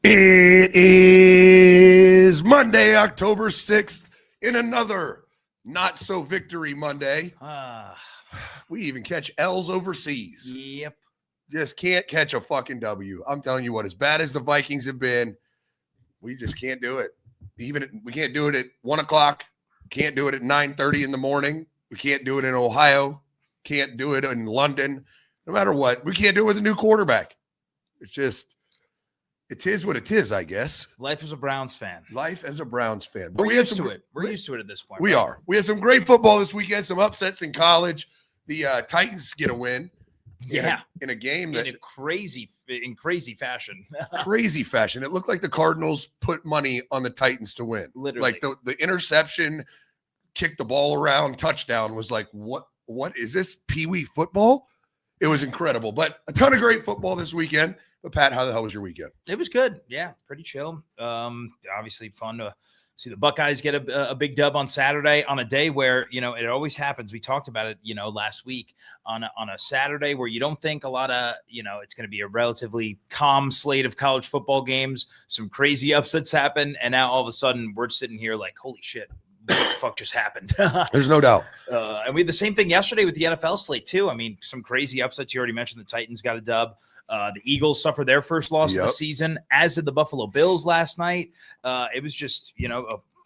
It is Monday, October 6th, in another not-so-victory Monday. We even catch L's overseas. Yep. Just can't catch a fucking W. I'm telling you what, as bad as the Vikings have been, we just can't do it. We can't do it at 1 o'clock. Can't do it at 9:30 in the morning. We can't do it in Ohio. Can't do it in London. No matter what, we can't do it with a new quarterback. It's just... It is what it is, I guess. Life as a Browns fan. Life as a Browns fan. But We're used to it. We're used to it at this point. We are. We had some great football this weekend, some upsets in college. The Titans get a win. In a game that in crazy fashion. Crazy fashion. It looked like the Cardinals put money on the Titans to win. Literally. Like the interception, kicked the ball around, touchdown was like, what is this? Pee-wee football? It was incredible. But a ton of great football this weekend. But Pat, how the hell was your weekend? It was good. Yeah, pretty chill. Obviously fun to see the Buckeyes get a big dub on Saturday on a day where, it always happens. We talked about it, last week on a Saturday where you don't think a lot of, it's going to be a relatively calm slate of college football games. Some crazy upsets happen. And now all of a sudden we're sitting here like, holy shit, what the fuck just happened? There's no doubt. And we had the same thing yesterday with the NFL slate too. I mean, some crazy upsets. You already mentioned the Titans got a dub. The Eagles suffered their first loss of the season, as did the Buffalo Bills last night. It was just,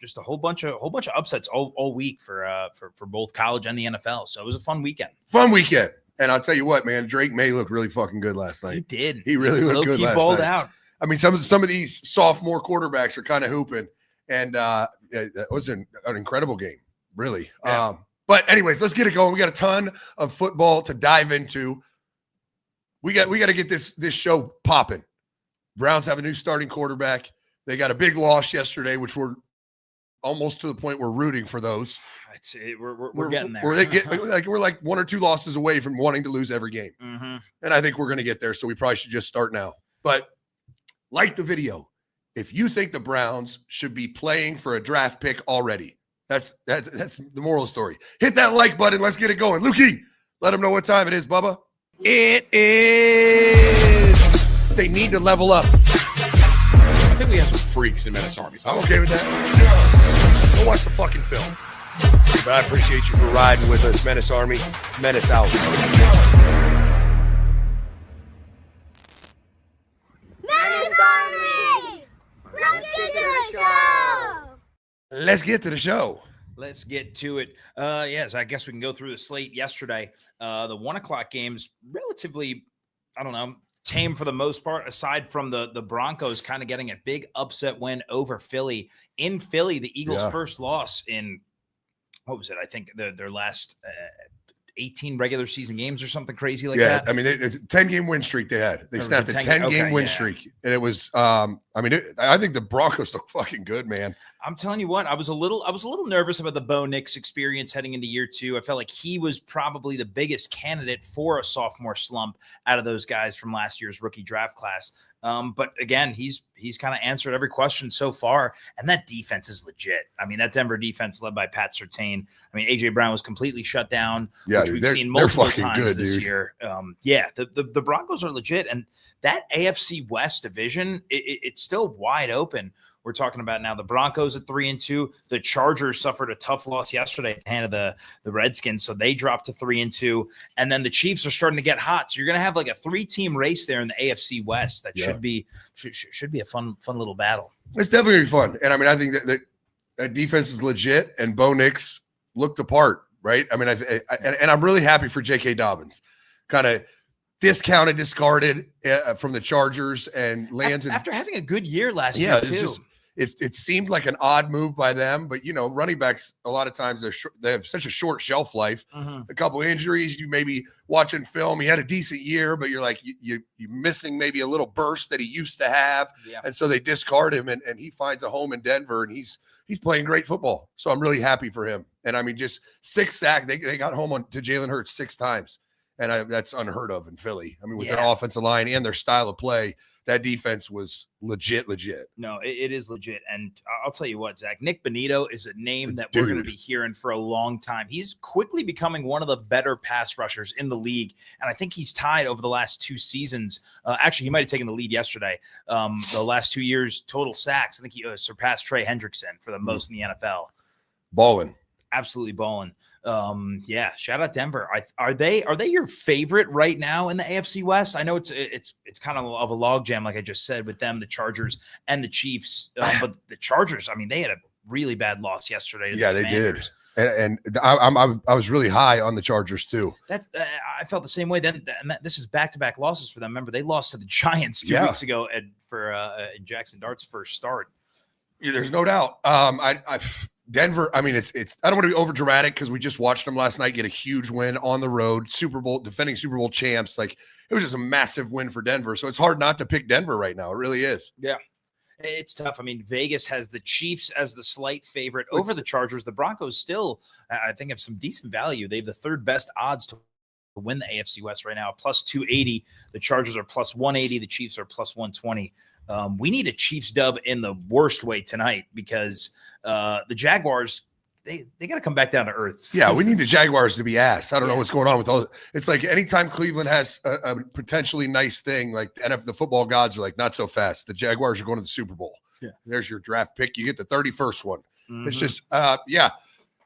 just a whole bunch of upsets all week for both college and the NFL. So it was a fun weekend. And I'll tell you what, man, Drake May looked really fucking good last night. He did. He really looked good last night. He balled out. I mean, some of these sophomore quarterbacks are kind of hooping, and that was an incredible game, really. Yeah. But anyways, let's get it going. We got a ton of football to dive into. We got to get this show popping. Browns have a new starting quarterback. They got a big loss yesterday, which we're almost to the point we're rooting for those. We're getting there. We're like one or two losses away from wanting to lose every game. Mm-hmm. And I think we're going to get there, so we probably should just start now. But like the video, if you think the Browns should be playing for a draft pick already, that's the moral of the story. Hit that like button. Let's get it going. Lukey, let them know what time it is, Bubba. It is. They need to level up. I think we have some freaks in Menace Army. I'm okay with that. Go watch the fucking film. But I appreciate you for riding with us, Menace Army. Menace out. Menace Army! Let's get to the show! Let's get to the show. Let's get to it. Yes, I guess we can go through the slate yesterday. The 1 o'clock games, relatively, tame for the most part, aside from the Broncos kind of getting a big upset win over Philly. In Philly, the Eagles' first loss in, what was it? I think their last 18 regular season games or something crazy like that. I mean, it's a 10-game win streak they had. They snapped a 10-game win streak. And it was, I think the Broncos look fucking good, man. I'm telling you what, I was a little nervous about the Bo Nix experience heading into year two. I felt like he was probably the biggest candidate for a sophomore slump out of those guys from last year's rookie draft class. But again, he's kind of answered every question so far, and that defense is legit. I mean, that Denver defense led by Pat Surtain. I mean, AJ Brown was completely shut down, which we've seen multiple times this year. The Broncos are legit, and that AFC West division, it's still wide open. We're talking about now the Broncos at 3-2. The Chargers suffered a tough loss yesterday at the hand of the Redskins, so they dropped to 3-2. And then the Chiefs are starting to get hot. So you're going to have like a 3-team race there in the AFC West. That should be a fun little battle. It's definitely fun. And I mean, I think that defense is legit, and Bo Nix looked the part, right? I mean, and I'm really happy for J.K. Dobbins. Kind of discarded from the Chargers and lands after having a good year last year too. It seemed like an odd move by them, but running backs a lot of times they have such a short shelf life. Mm-hmm. A couple injuries, you maybe watching film, he had a decent year, but you're like you're missing maybe a little burst that he used to have, and so they discard him, and he finds a home in Denver, and he's playing great football. So I'm really happy for him. And I mean, just 6 sacks. They got home to Jalen Hurts 6 times, and that's unheard of in Philly. I mean, with their offensive line and their style of play, that defense was legit. No, it is legit. And I'll tell you what, Zach, Nick Bonito is a name that we're going to be hearing for a long time. He's quickly becoming one of the better pass rushers in the league. And I think he's tied over the last 2 seasons. Actually, he might have taken the lead yesterday. The last 2 years, total sacks. I think he surpassed Trey Hendrickson for the most in the NFL. Balling. Absolutely balling. Yeah, shout out Denver. Are they your favorite right now in the AFC West? I know it's kind of a logjam, like I just said, with them, the Chargers and the Chiefs. But the Chargers, I mean, they had a really bad loss yesterday. To the Commanders. They did. And I was really high on the Chargers too. That I felt the same way. Then this is back-to-back losses for them. Remember, they lost to the Giants 2 weeks ago for in Jackson Dart's first start. Yeah, there's no doubt. Denver, I mean, it's I don't want to be over dramatic because we just watched them last night get a huge win on the road, defending Super Bowl champs. Like, it was just a massive win for Denver. So it's hard not to pick Denver right now. It really is. Yeah. It's tough. I mean, Vegas has the Chiefs as the slight favorite over the Chargers. The Broncos still, I think, have some decent value. They have the 3rd best odds to win the AFC West right now, plus 280. The Chargers are plus 180. The Chiefs are plus 120. We need a Chiefs dub in the worst way tonight because the Jaguars, they got to come back down to earth. Yeah, we need the Jaguars to be ass. I don't know what's going on with all. It's like anytime Cleveland has a potentially nice thing, like the football gods are like, not so fast. The Jaguars are going to the Super Bowl. Yeah, there's your draft pick. You get the 31st one. Mm-hmm. It's just,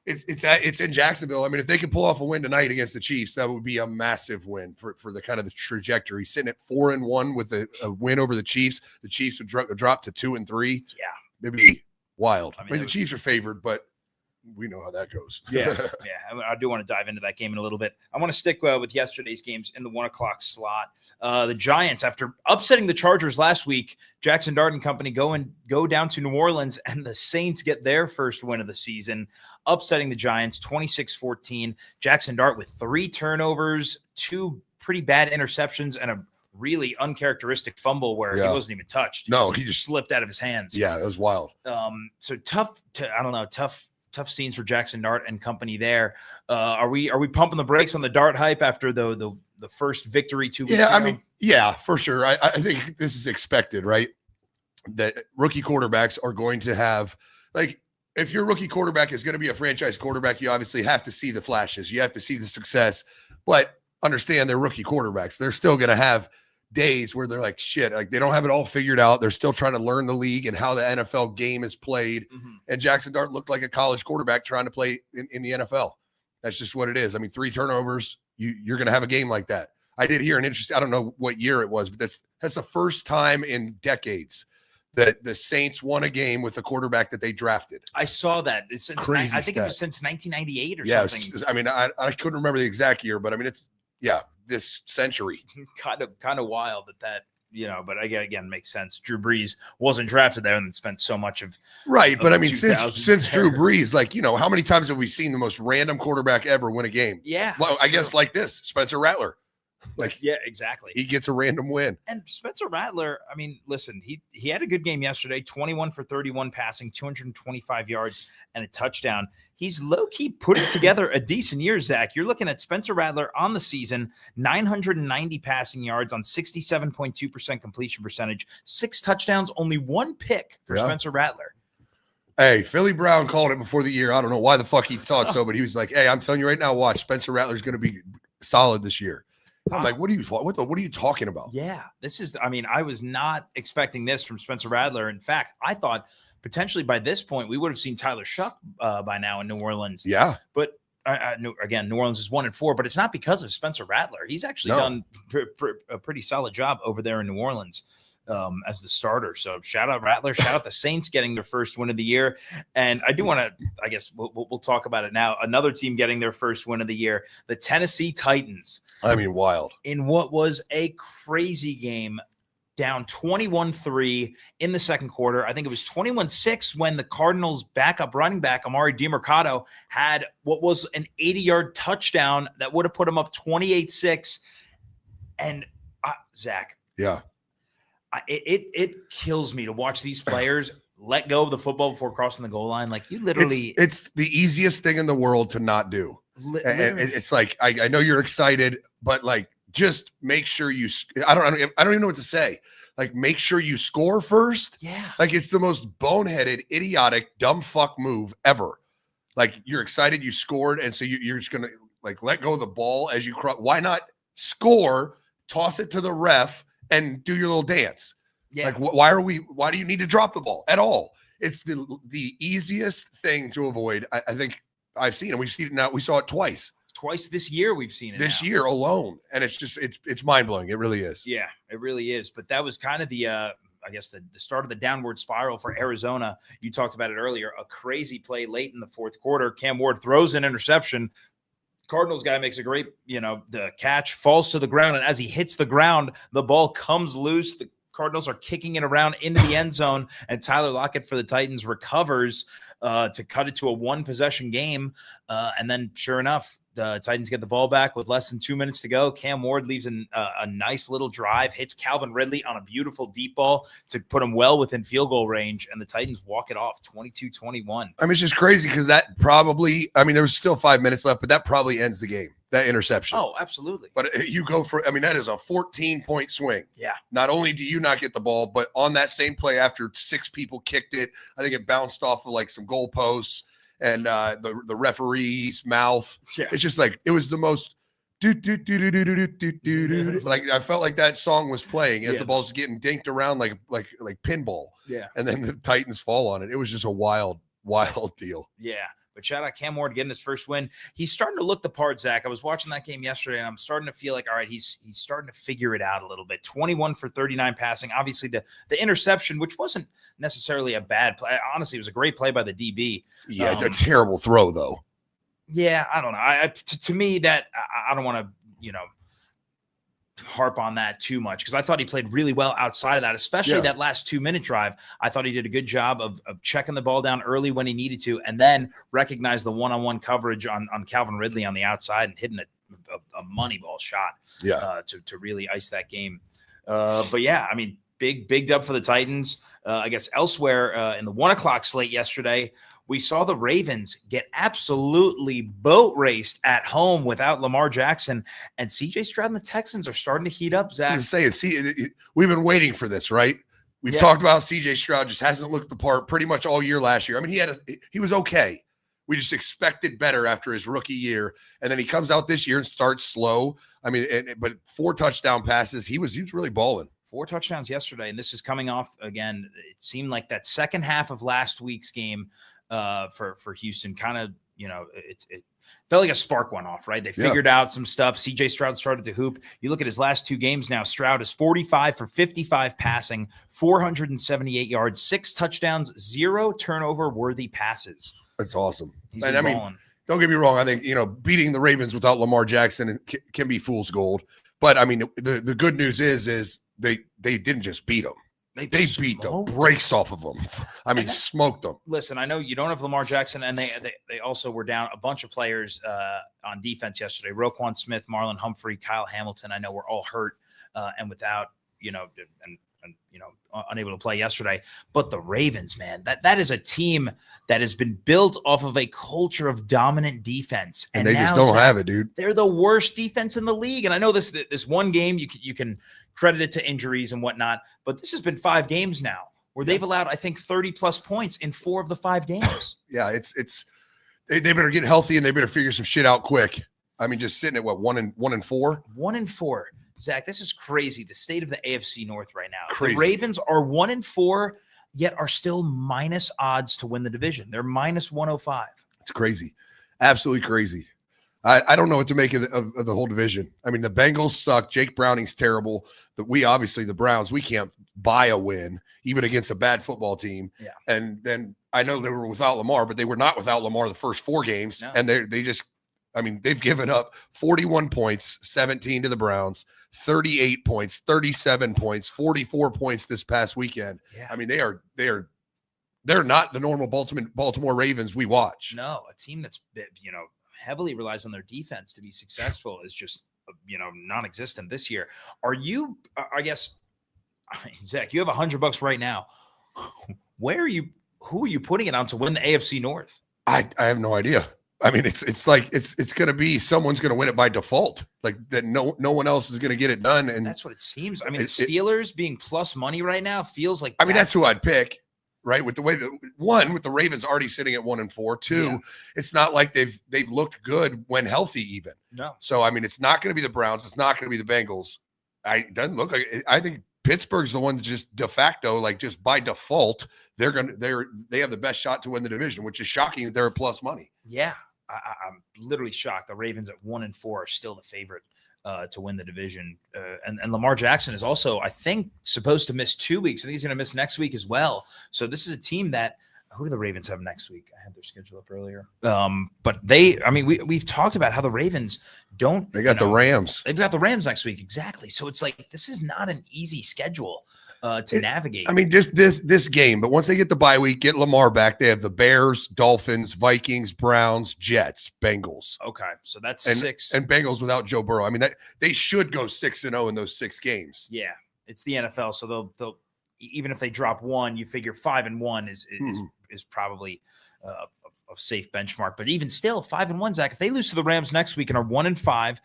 it's in Jacksonville. I mean, if they could pull off a win tonight against the Chiefs, that would be a massive win for the kind of the trajectory. Sitting at 4-1 with a win over the Chiefs would drop to 2-3. Yeah, it'd be wild. I mean the was... Chiefs are favored, but we know how that goes. Yeah. I do want to dive into that game in a little bit. I want to stick with yesterday's games in the 1 o'clock slot. The Giants, after upsetting the Chargers last week, Jackson Dart and company go down to New Orleans, and the Saints get their first win of the season, upsetting the Giants 26-14. Jackson Dart with 3 turnovers, 2 pretty bad interceptions, and a really uncharacteristic fumble where he wasn't even touched. He just slipped out of his hands. Yeah, it was wild. So tough scenes for Jackson Dart and company there. Are we pumping the brakes on the Dart hype after the first victory 2 weeks ago? I mean, yeah, for sure. I think this is expected, right? That rookie quarterbacks are going to have, like, if your rookie quarterback is going to be a franchise quarterback, you obviously have to see the flashes. You have to see the success, but understand they're rookie quarterbacks. They're still going to have days where they're like, shit, like they don't have it all figured out. They're still trying to learn the league and how the NFL game is played. Mm-hmm. And Jackson Dart looked like a college quarterback trying to play in the NFL. That's just what it is. I mean, 3 turnovers, you're going to have a game like that. I did hear an interesting, I don't know what year it was, but that's the first time in decades that the Saints won a game with a quarterback that they drafted. I saw that. It's since crazy. I think it was since 1998 or something. I mean, I couldn't remember the exact year, but I mean, it's this century. kind of wild that but again makes sense. Drew Brees wasn't drafted there and spent so much of but I mean, since Drew Brees, like, how many times have we seen the most random quarterback ever win a game? Yeah, well, I guess like this, Spencer Rattler. Like, yeah, exactly. He gets a random win. And Spencer Rattler, I mean, listen, he had a good game yesterday, 21 for 31 passing, 225 yards and a touchdown. He's low-key putting together a decent year, Zach. You're looking at Spencer Rattler on the season, 990 passing yards on 67.2% completion percentage, 6 touchdowns, only 1 pick for Spencer Rattler. Hey, Philly Brown called it before the year. I don't know why the fuck he thought so, but he was like, hey, I'm telling you right now, watch, Spencer Rattler's going to be solid this year. I'm like, what are you talking about? Yeah, I was not expecting this from Spencer Rattler. In fact, I thought potentially by this point we would have seen Tyler Shuck by now in New Orleans. Yeah, but again, New Orleans is 1-4, but it's not because of Spencer Rattler. He's actually done a pretty solid job over there in New Orleans as the starter. So shout out Rattler, shout out the Saints getting their first win of the year. And I do want to, I guess we'll talk about it now. Another team getting their first win of the year, the Tennessee Titans. I mean, wild. In what was a crazy game, down 21-3 in the second quarter. I think it was 21-6 when the Cardinals' backup running back, Amari DiMercato, had what was an 80-yard touchdown that would have put him up 28-6. And Zach. Yeah. It kills me to watch these players let go of the football before crossing the goal line. Like, you literally, it's the easiest thing in the world to not do. And it's like, I know you're excited, but like, just make sure you. I don't even know what to say. Like, make sure you score first. Yeah. Like, it's the most boneheaded, idiotic, dumb fuck move ever. Like, you're excited you scored, and so you're just gonna like let go of the ball as you cross. Why not score, toss it to the ref, and do your little dance? Yeah. Like, why do you need to drop the ball at all? It's the easiest thing to avoid. I think I've seen it. We've seen it now. We saw it twice this year. We've seen it this now. year alone. And it's just, it's mind blowing. It really is. Yeah, it really is. But that was kind of the, I guess the start of the downward spiral for Arizona. You talked about it earlier, a crazy play late in the fourth quarter. Cam Ward throws an interception. Cardinals guy makes a great, the catch, falls to the ground. And as he hits the ground, the ball comes loose. The Cardinals are kicking it around into the end zone, and Tyler Lockett for the Titans recovers to cut it to a one-possession game. And then, sure enough, the Titans get the ball back with less than 2 minutes to go. Cam Ward leaves a nice little drive, hits Calvin Ridley on a beautiful deep ball to put him well within field goal range, and the Titans walk it off 22-21. I mean, it's just crazy because that probably, I mean, there was still 5 minutes left, but that probably ends the game, that interception. Oh, absolutely. But you go for, I mean, that is a 14-point swing. Yeah. Not only do you not get the ball, but on that same play after 6 people kicked it, I think it bounced off of like some goalposts and the referee's mouth. Yeah. It's just like, it was the most like, I felt like that song was playing as the ball's getting dinked around like pinball. Yeah. And then the Titans fall on it. It was just a wild deal. Yeah. But shout out Cam Ward getting his first win. He's starting to look the part, Zach. I was watching that game yesterday, and I'm starting to feel like, all right, he's starting to figure it out a little bit. 21 for 39 passing. Obviously, the interception, which wasn't necessarily a bad play. Honestly, it was a great play by the DB. Yeah, it's a terrible throw, though. Yeah, I don't know. To me, that I don't want to, harp on that too much, because I thought he played really well outside of that, especially that last 2-minute drive. I thought he did a good job of checking the ball down early when he needed to, and then recognize the one-on-one coverage on Calvin Ridley on the outside and hitting a money ball shot to really ice that game. But yeah, I mean, big dub for the Titans. I guess elsewhere in the 1 o'clock slate yesterday, we saw the Ravens get absolutely boat raced at home without Lamar Jackson, and C.J. Stroud and the Texans are starting to heat up, Zach. I was saying, we've been waiting for this, right? We've talked about C.J. Stroud just hasn't looked the part pretty much all year last year. I mean, he was okay. We just expected better after his rookie year, and then he comes out this year and starts slow. I mean, but 4 touchdown passes. He was really balling. 4 touchdowns yesterday, and this is coming off again. It seemed like that second half of last week's game for Houston, kind of, it felt like a spark went off, right? They figured out some stuff. CJ Stroud started to hoop. You look at his last 2 games now, Stroud is 45 for 55 passing, 478 yards, 6 touchdowns, 0 turnover worthy passes. That's awesome. He's and I mean, don't get me wrong. I think, beating the Ravens without Lamar Jackson can be fool's gold. But I mean, the good news is they didn't just beat them. They beat the brakes off of them. I mean, smoked them. Listen, I know you don't have Lamar Jackson, and they also were down a bunch of players on defense yesterday. Roquan Smith, Marlon Humphrey, Kyle Hamilton. I know we're all hurt and without, unable to play yesterday. But the Ravens, man, that is a team that has been built off of a culture of dominant defense, and they just don't have it, dude. They're the worst defense in the league. And I know this one game you can credit it to injuries and whatnot, but this has been 5 games now where they've allowed, I think, 30 plus points in 4 of the 5 games. Yeah, they better get healthy and they better figure some shit out quick. I mean, just sitting at what, 1-4? 1-4. Zach, this is crazy. The state of the AFC North right now. Crazy. The Ravens are 1-4, yet are still minus odds to win the division. They're minus 105. It's crazy. Absolutely crazy. I don't know what to make of the whole division. I mean, the Bengals suck. Jake Browning's terrible. The Browns, we can't buy a win, even against a bad football team. Yeah. And then I know they were without Lamar, but they were not without Lamar the first 4 games. No. And they've given up 41 points, 17 to the Browns, 38 points, 37 points, 44 points this past weekend. Yeah. I mean, they're not the normal Baltimore Ravens we watch. No, a team that's, heavily relies on their defense to be successful is just, non-existent this year. Are you, I guess, Zach, you have $100 right now. Who are you putting it on to win the AFC North? I have no idea. I mean, it's like it's going to be someone's going to win it by default, like that. No one else is going to get it done, and that's what it seems. I mean, the Steelers being plus money right now feels like. I mean, that's who I'd pick, right? With the way that with the Ravens already sitting at 1-4. Two, it's not like they've looked good when healthy, even. No. So I mean, it's not going to be the Browns. It's not going to be the Bengals. It doesn't look like it. I think Pittsburgh's the one that just de facto, like just by default, they have the best shot to win the division, which is shocking that they're at plus money. Yeah. I'm literally shocked. The Ravens at 1-4 are still the favorite to win the division. And Lamar Jackson is also, I think, supposed to miss 2 weeks. I think he's going to miss next week as well. So this is a team that, who do the Ravens have next week? I had their schedule up earlier. But we've talked about how the Ravens They got the Rams. They've got the Rams next week. Exactly. So it's like, this is not an easy schedule to navigate. I mean, just this game, but once they get the bye week, get Lamar back, they have the Bears, Dolphins, Vikings, Browns, Jets, Bengals. Okay, so that's 6. And Bengals without Joe Burrow. I mean, they should go 6-0 in those 6 games. Yeah, it's the NFL, so they'll even if they drop one, you figure 5-1 is probably a safe benchmark. But even still, 5-1, Zach, if they lose to the Rams next week and are 1-5.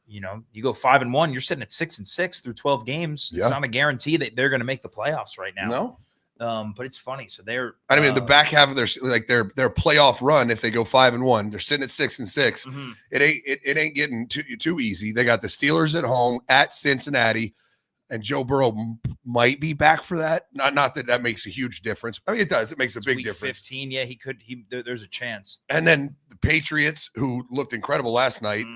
You go 5-1, you're sitting at 6-6 through 12 games. It's not a guarantee that they're going to make the playoffs right now. No. But it's funny. So they're, I mean, the back half of their playoff run, if they go 5-1, they're sitting at 6-6. Mm-hmm. It ain't getting too easy. They got the Steelers at home, at Cincinnati, and Joe Burrow might be back for that. Not that makes a huge difference. I mean, it does. It makes a big week difference. 15, yeah, there's a chance. And then the Patriots, who looked incredible last night,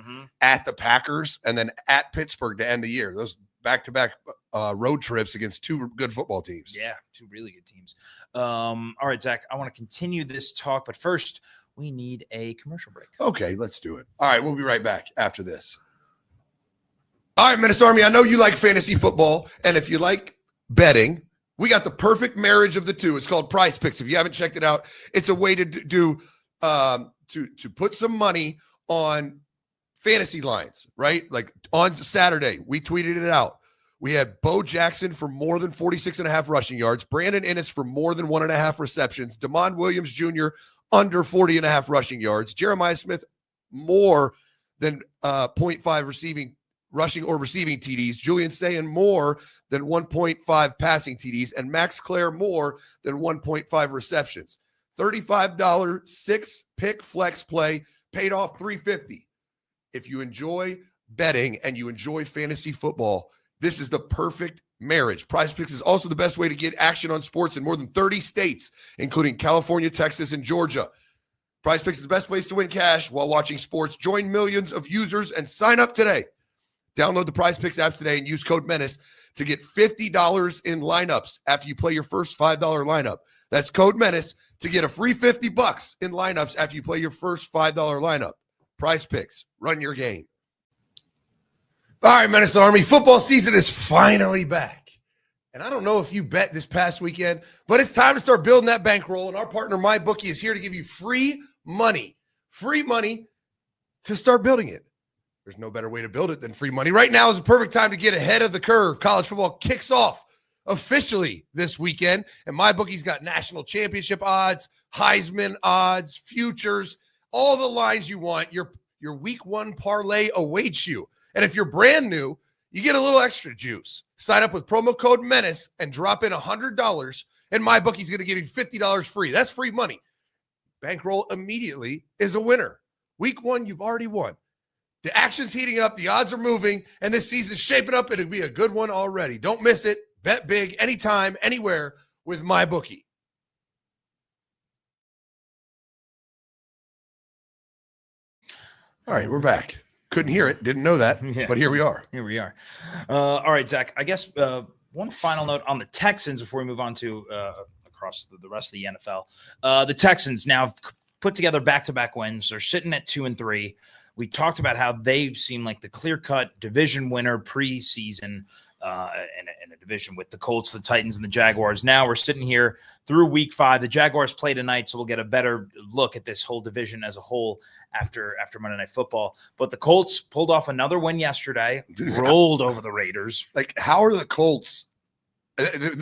at the Packers, and then at Pittsburgh to end the year. Those back-to-back road trips against 2 good football teams. Yeah, 2 really good teams. All right, Zach, I want to continue this talk, but first we need a commercial break. Okay, let's do it. All right, we'll be right back after this. All right, Menace Army, I know you like fantasy football, and if you like betting, we got the perfect marriage of the two. It's called Prize Picks. If you haven't checked it out, it's a way to do to put some money on fantasy lines, right? Like on Saturday, we tweeted it out. We had Bo Jackson for more than 46.5 rushing yards, Brandon Inniss for more than 1.5 receptions, Damon Williams Jr. under 40.5 rushing yards, Jeremiah Smith more than 0.5 rushing or receiving TDs, Julian Sayin more than 1.5 passing TDs, and Max Clare more than 1.5 receptions. $35 6-pick flex play paid off $350. If you enjoy betting and you enjoy fantasy football, this is the perfect marriage. Prize Picks is also the best way to get action on sports in more than 30 states, including California, Texas, and Georgia. Prize Picks is the best place to win cash while watching sports. Join millions of users and sign up today. Download the Prize Picks apps today and use code MENACE to get $50 in lineups after you play your first $5 lineup. That's code MENACE to get a free $50 in lineups after you play your first $5 lineup. Prize Picks, run your game. All right, Menace Army, football season is finally back. And I don't know if you bet this past weekend, but it's time to start building that bankroll. And our partner, MyBookie, is here to give you free money to start building it. There's no better way to build it than free money. Right now is the perfect time to get ahead of the curve. College football kicks off officially this weekend, and MyBookie's got national championship odds, Heisman odds, futures, all the lines you want. Your week 1 parlay awaits you. And if you're brand new, you get a little extra juice. Sign up with promo code MENACE and drop in $100, and MyBookie's going to give you $50 free. That's free money. Bankroll immediately is a winner. Week 1, you've already won. The action's heating up, the odds are moving, and this season's shaping up. It'll be a good one already. Don't miss it. Bet big anytime, anywhere with MyBookie. All right, we're back. Couldn't hear it. Didn't know that, but here we are. Here we are. All right, Zach, I guess one final note on the Texans before we move on to across the rest of the NFL. The Texans now have put together back-to-back wins. They're sitting at 2-3. We talked about how they seem like the clear-cut division winner preseason in a division with the Colts, the Titans, and the Jaguars. Now we're sitting here through week 5. The Jaguars play tonight, so we'll get a better look at this whole division as a whole after Monday Night Football. But the Colts pulled off another win yesterday, rolled over the Raiders. Like, how are the Colts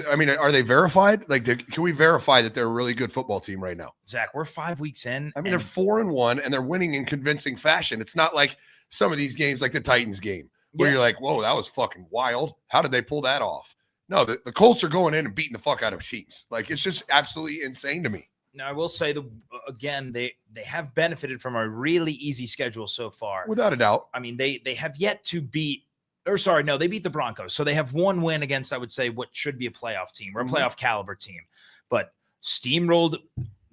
I mean, are they verified? Like, can we verify that they're a really good football team right now? Zach, we're 5 weeks in. I mean, they're 4-1 and they're winning in convincing fashion. It's not like some of these games, like the Titans game, where you're like, whoa, that was fucking wild. How did they pull that off? No, the Colts are going in and beating the fuck out of teams. Like, it's just absolutely insane to me. Now, I will say again, they have benefited from a really easy schedule so far. Without a doubt. I mean, they have yet to beat, they beat the Broncos. So they have one win against, I would say, what should be a playoff team or a playoff caliber team. But steamrolled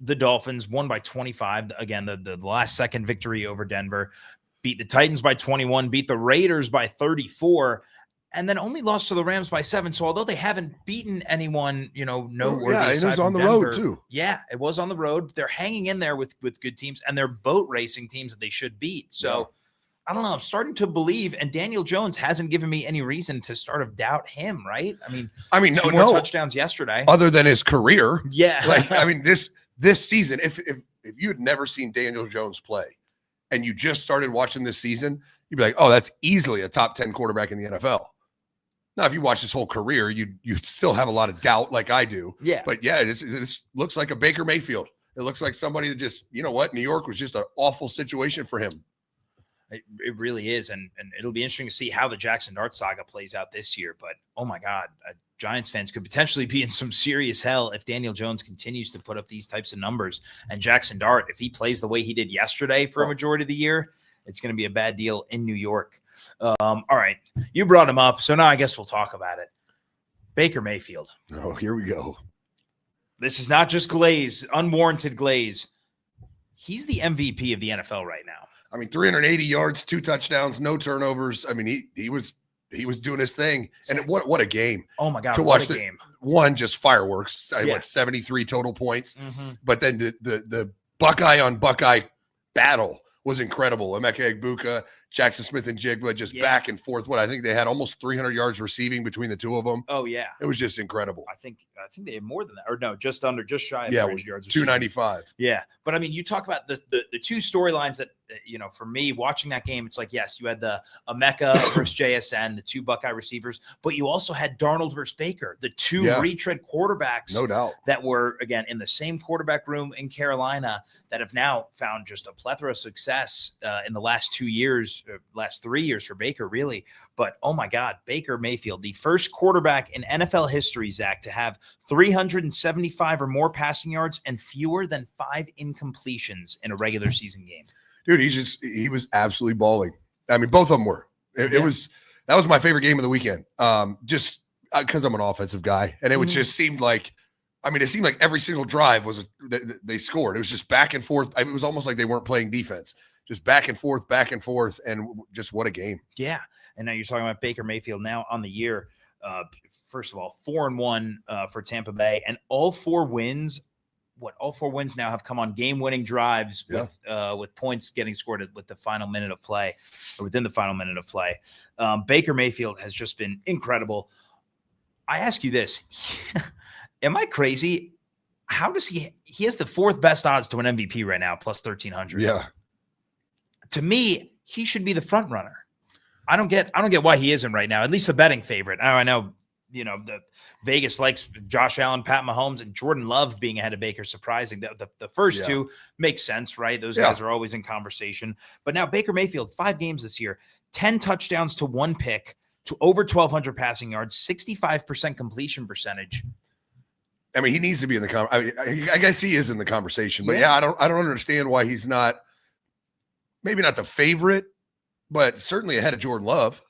the Dolphins, won by 25. Again, the last second victory over Denver. Beat the Titans by 21, beat the Raiders by 34, and then only lost to the Rams by 7. So although they haven't beaten anyone, noteworthy. Yeah, it was on the road too. Yeah, it was on the road. They're hanging in there with good teams, and they're boat racing teams that they should beat. So I don't know. I'm starting to believe, and Daniel Jones hasn't given me any reason to start to doubt him, right? I mean, two more touchdowns yesterday. Other than his career. Yeah. Like, I mean, this season, if you had never seen Daniel Jones play and you just started watching this season, you'd be like, oh, that's easily a top 10 quarterback in the NFL. Now, if you watch his whole career, you still have a lot of doubt like I do. Yeah. But yeah, this looks like a Baker Mayfield. It looks like somebody that just, you know what, New York was just an awful situation for him. It really is. And it'll be interesting to see how the Jackson Dart saga plays out this year. But, oh, my God, Giants fans could potentially be in some serious hell if Daniel Jones continues to put up these types of numbers. And Jackson Dart, if he plays the way he did yesterday for a majority of the year, it's going to be a bad deal in New York. All right. You brought him up. So now I guess we'll talk about it. Baker Mayfield. Oh, here we go. This is not just glaze, unwarranted glaze. He's the MVP of the NFL right now. I mean, 380 yards, 2 touchdowns, no turnovers. I mean, he was doing his thing. And what a game. Oh, my God. To what watch a game. One, just fireworks. 73 total points. Mm-hmm. But then the Buckeye on Buckeye battle was incredible. Emeka Egbuka, Jackson Smith and Jigba just back and forth. I think they had almost 300 yards receiving between the two of them. Oh, yeah. It was just incredible. I think they had more than that. Or no, just shy of 300 yards. 295. Yeah. But I mean, you talk about the two storylines that, for me watching that game, it's like, yes, you had the Emeka versus JSN, the 2 Buckeye receivers, but you also had Darnold versus Baker, the 2 retread quarterbacks. No doubt. That were, again, in the same quarterback room in Carolina that have now found just a plethora of success in the last 2 years, last 3 years for Baker, really. But, oh, my God, Baker Mayfield, the first quarterback in NFL history, Zach, to have 375 or more passing yards and fewer than 5 incompletions in a regular season game. Dude, he was absolutely balling. I mean, both of them were. That was my favorite game of the weekend. Just because I'm an offensive guy, and it just seemed like, it seemed like every single drive was they scored. It was just back and forth. It was almost like they weren't playing defense, just back and forth, and just what a game. Yeah, and now you're talking about Baker Mayfield now on the year. First of all, 4-1 for Tampa Bay, and all 4 wins. All 4 wins now have come on game-winning drives with points getting scored with the final minute of play, or within the final minute of play. Baker Mayfield has just been incredible. I ask you this: am I crazy? How does he has the 4th best odds to an MVP right now, plus 1,300? Yeah. To me, he should be the front runner. I don't get why he isn't right now. At least the betting favorite. I know. The Vegas likes Josh Allen, Pat Mahomes, and Jordan Love being ahead of Baker. Surprising. The first 2 makes sense, right? Those guys are always in conversation. But now Baker Mayfield, 5 games this year, 10 touchdowns to 1 pick, to over 1,200 passing yards, 65% completion percentage. I mean, he needs to be in the I guess he is in the conversation. But I don't understand why he's not. Maybe not the favorite, but certainly ahead of Jordan Love.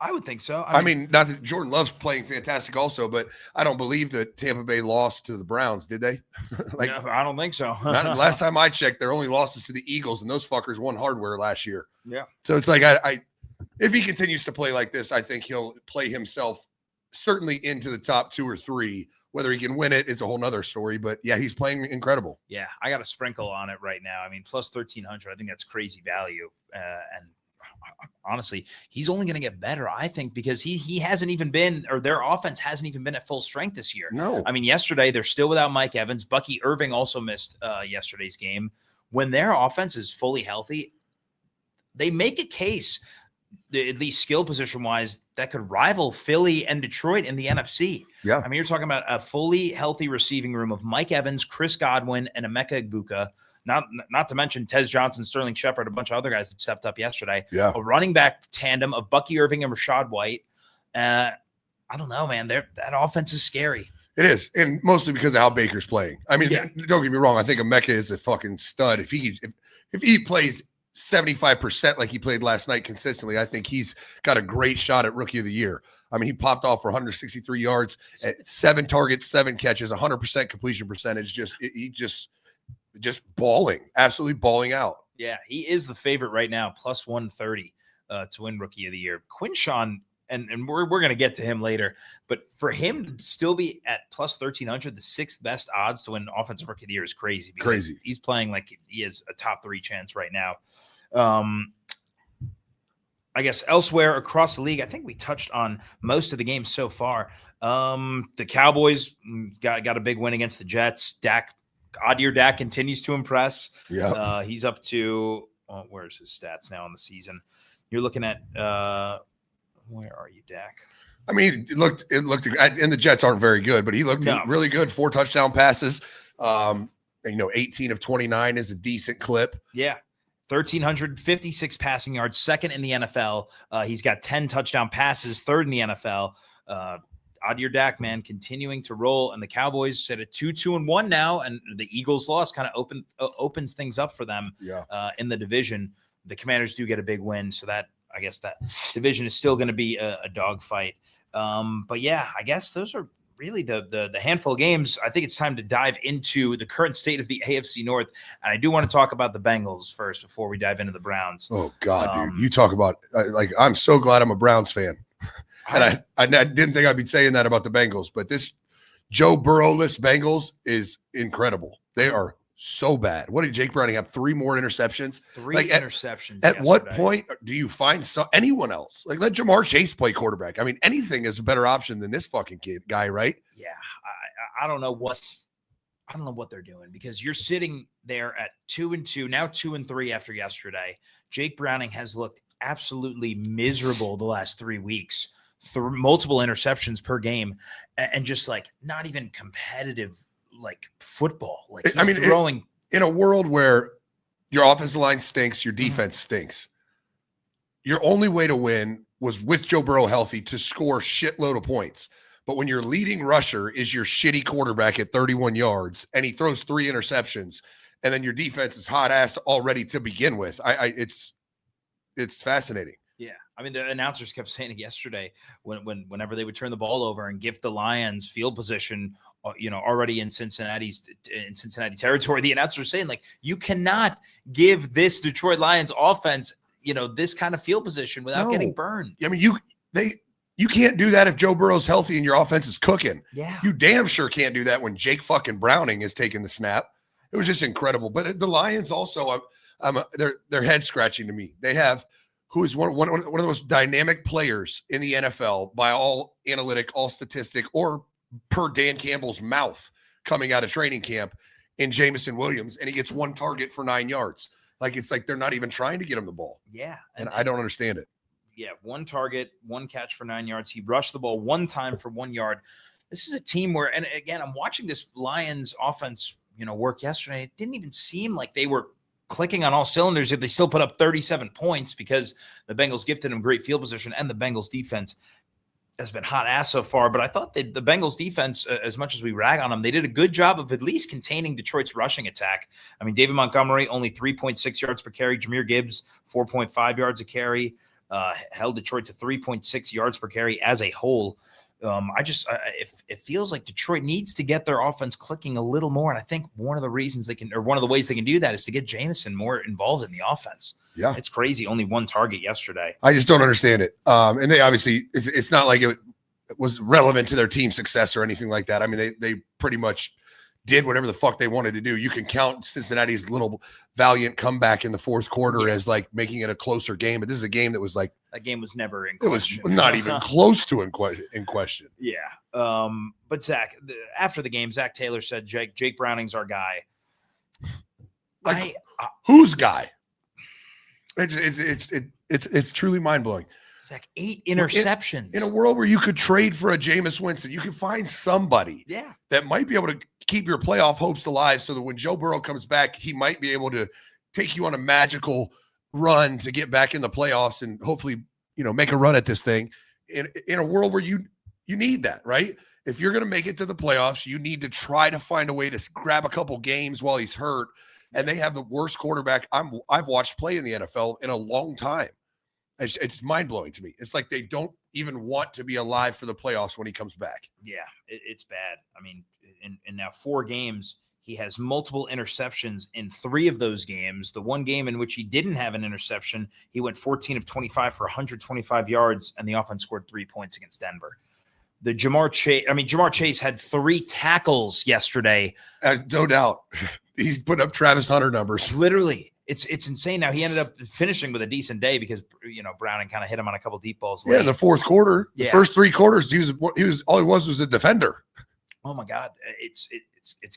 I would think so. I mean, not that Jordan Love's playing fantastic also, but I don't believe that Tampa Bay lost to the Browns, did they? No, I don't think so. Last time I checked, their only losses to the Eagles, and those fuckers won hardware last year. Yeah. So it's like, I if he continues to play like this, I think he'll play himself certainly into the top 2 or 3. Whether he can win it is a whole nother story, but yeah, he's playing incredible. Yeah, I got a sprinkle on it right now. I mean, plus 1,300, I think that's crazy value. And honestly, he's only going to get better, I think, because he hasn't even been, or their offense hasn't even been at full strength this year. No. I mean, yesterday they're still without Mike Evans. Bucky Irving also missed yesterday's game. When their offense is fully healthy, they make a case at least skill position wise, that could rival Philly and Detroit in the NFC. Yeah. I mean, you're talking about a fully healthy receiving room of Mike Evans, Chris Godwin, and Emeka Egbuka. Not to mention Tez Johnson, Sterling Shepard, a bunch of other guys that stepped up yesterday. Yeah. A running back tandem of Bucky Irving and Rashad White. I don't know, man. That offense is scary. It is, and mostly because of how Baker's playing. I mean, don't get me wrong. I think Emeka is a fucking stud. If he plays 75% like he played last night consistently, I think he's got a great shot at Rookie of the Year. I mean, he popped off for 163 yards, at 7 targets, 7 catches, 100% completion percentage. He just balling, absolutely balling out. Yeah, he is the favorite right now, plus 130 to win Rookie of the Year. Quinshawn, and we're going to get to him later, but for him to still be at plus 1,300, the 6th best odds to win Offensive Rookie of the Year is crazy. Crazy. He's playing like he is a top 3 chance right now. I guess elsewhere across the league, I think we touched on most of the games so far. The Cowboys got a big win against the Jets. Odd-year Dak continues to impress. Yeah. He's up to where's his stats now on the season? You're looking at where are you, Dak? I mean, it looked, and the Jets aren't very good, but he looked really good. 4 touchdown passes. 18 of 29 is a decent clip. Yeah. 1,356 passing yards, 2nd in the NFL. He's got 10 touchdown passes, 3rd in the NFL. Odd-year Dak, man, continuing to roll, and the Cowboys sit at 2-2-1 now, and the Eagles' loss kind of opens things up for them in the division. The Commanders do get a big win, so that I guess that division is still going to be a dogfight. But yeah, I guess those are really the handful of games. I think it's time to dive into the current state of the AFC North, and I do want to talk about the Bengals first before we dive into the Browns. Oh God, dude, you talk about I'm so glad I'm a Browns fan. And I didn't think I'd be saying that about the Bengals, but this Joe Burrow-less Bengals is incredible. They are so bad. What did Jake Browning have? 3 more interceptions? 3 interceptions. At what point do you find anyone else? Like, let Jamar Chase play quarterback. I mean, anything is a better option than this fucking guy, right? Yeah, I don't know what they're doing, because you're sitting there at 2-2, now 2-3 after yesterday. Jake Browning has looked absolutely miserable the last 3 weeks. Multiple interceptions per game, and just like not even competitive like football. Like, he's throwing in a world where your offensive line stinks, your defense stinks. Your only way to win was with Joe Burrow healthy to score shitload of points. But when your leading rusher is your shitty quarterback at 31 yards and he throws 3 interceptions, and then your defense is hot ass already to begin with, it's fascinating. Yeah, I mean, the announcers kept saying it yesterday whenever they would turn the ball over and give the Lions field position, already in Cincinnati territory. The announcers were saying, like, you cannot give this Detroit Lions offense, this kind of field position without getting burned. I mean, you can't do that if Joe Burrow's healthy and your offense is cooking. Yeah, you damn sure can't do that when Jake fucking Browning is taking the snap. It was just incredible. But the Lions also, they're head scratching to me. They have. Who is one of the most dynamic players in the NFL by all analytic, all statistic, or per Dan Campbell's mouth coming out of training camp in Jameson Williams, and he gets 1 target for 9 yards. Like, it's like they're not even trying to get him the ball. Yeah. And I don't understand it. Yeah, 1 target, 1 catch for 9 yards. He rushed the ball 1 time for 1 yard. This is a team where, and again, I'm watching this Lions offense, work yesterday. It didn't even seem like they were clicking on all cylinders if they still put up 37 points, because the Bengals gifted them great field position, and the Bengals defense has been hot ass so far. But I thought that the Bengals defense, as much as we rag on them, they did a good job of at least containing Detroit's rushing attack. I mean, David Montgomery, only 3.6 yards per carry. Jahmyr Gibbs, 4.5 yards a carry, held Detroit to 3.6 yards per carry as a whole. It feels like Detroit needs to get their offense clicking a little more. And I think one of the ways they can do that is to get Jameson more involved in the offense. Yeah. It's crazy. Only 1 target yesterday. I just don't understand it. And they obviously, it's not like it was relevant to their team success or anything like that. I mean, they pretty much did whatever the fuck they wanted to do. You can count Cincinnati's little valiant comeback in the 4th quarter as like making it a closer game. But this is a game that was like, that game was never in question. It was not even close to in question. Yeah. But Zach, after the game, Zach Taylor said, Jake Browning's our guy. Like, whose guy? It's It's truly mind-blowing. Zach, 8 interceptions. In a world where you could trade for a Jameis Winston, you could find somebody that might be able to keep your playoff hopes alive so that when Joe Burrow comes back, he might be able to take you on a magical run to get back in the playoffs and hopefully, make a run at this thing. In a world where you need that, right? If you're going to make it to the playoffs, you need to try to find a way to grab a couple games while he's hurt. And they have the worst quarterback I've watched play in the NFL in a long time. It's mind-blowing to me. It's like they don't even want to be alive for the playoffs when he comes back. Yeah, it's bad. I mean, in now 4 games, he has multiple interceptions in 3 of those games. The one game in which he didn't have an interception, he went 14 of 25 for 125 yards, and the offense scored 3 points against Denver. Jamar Chase had 3 tackles yesterday. No doubt. He's put up Travis Hunter numbers. Literally. It's insane. Now he ended up finishing with a decent day because Browning kind of hit him on a couple deep balls late. Yeah, in the fourth quarter, the first 3 quarters, he was all he was a defender. Oh my God, it's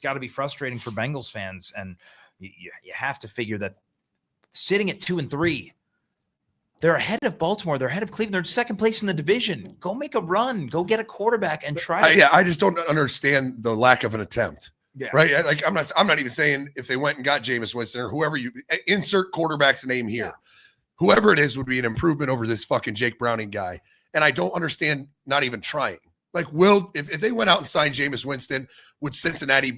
got to be frustrating for Bengals fans, and you have to figure that sitting at 2-3, they're ahead of Baltimore, they're ahead of Cleveland, they're second place in the division. Go make a run, go get a quarterback and try. I just don't understand the lack of an attempt. Yeah. Right. Like I'm not even saying if they went and got Jameis Winston or whoever you insert quarterback's name here, whoever it is would be an improvement over this fucking Jake Browning guy. And I don't understand not even trying. Like, if they went out and signed Jameis Winston, would Cincinnati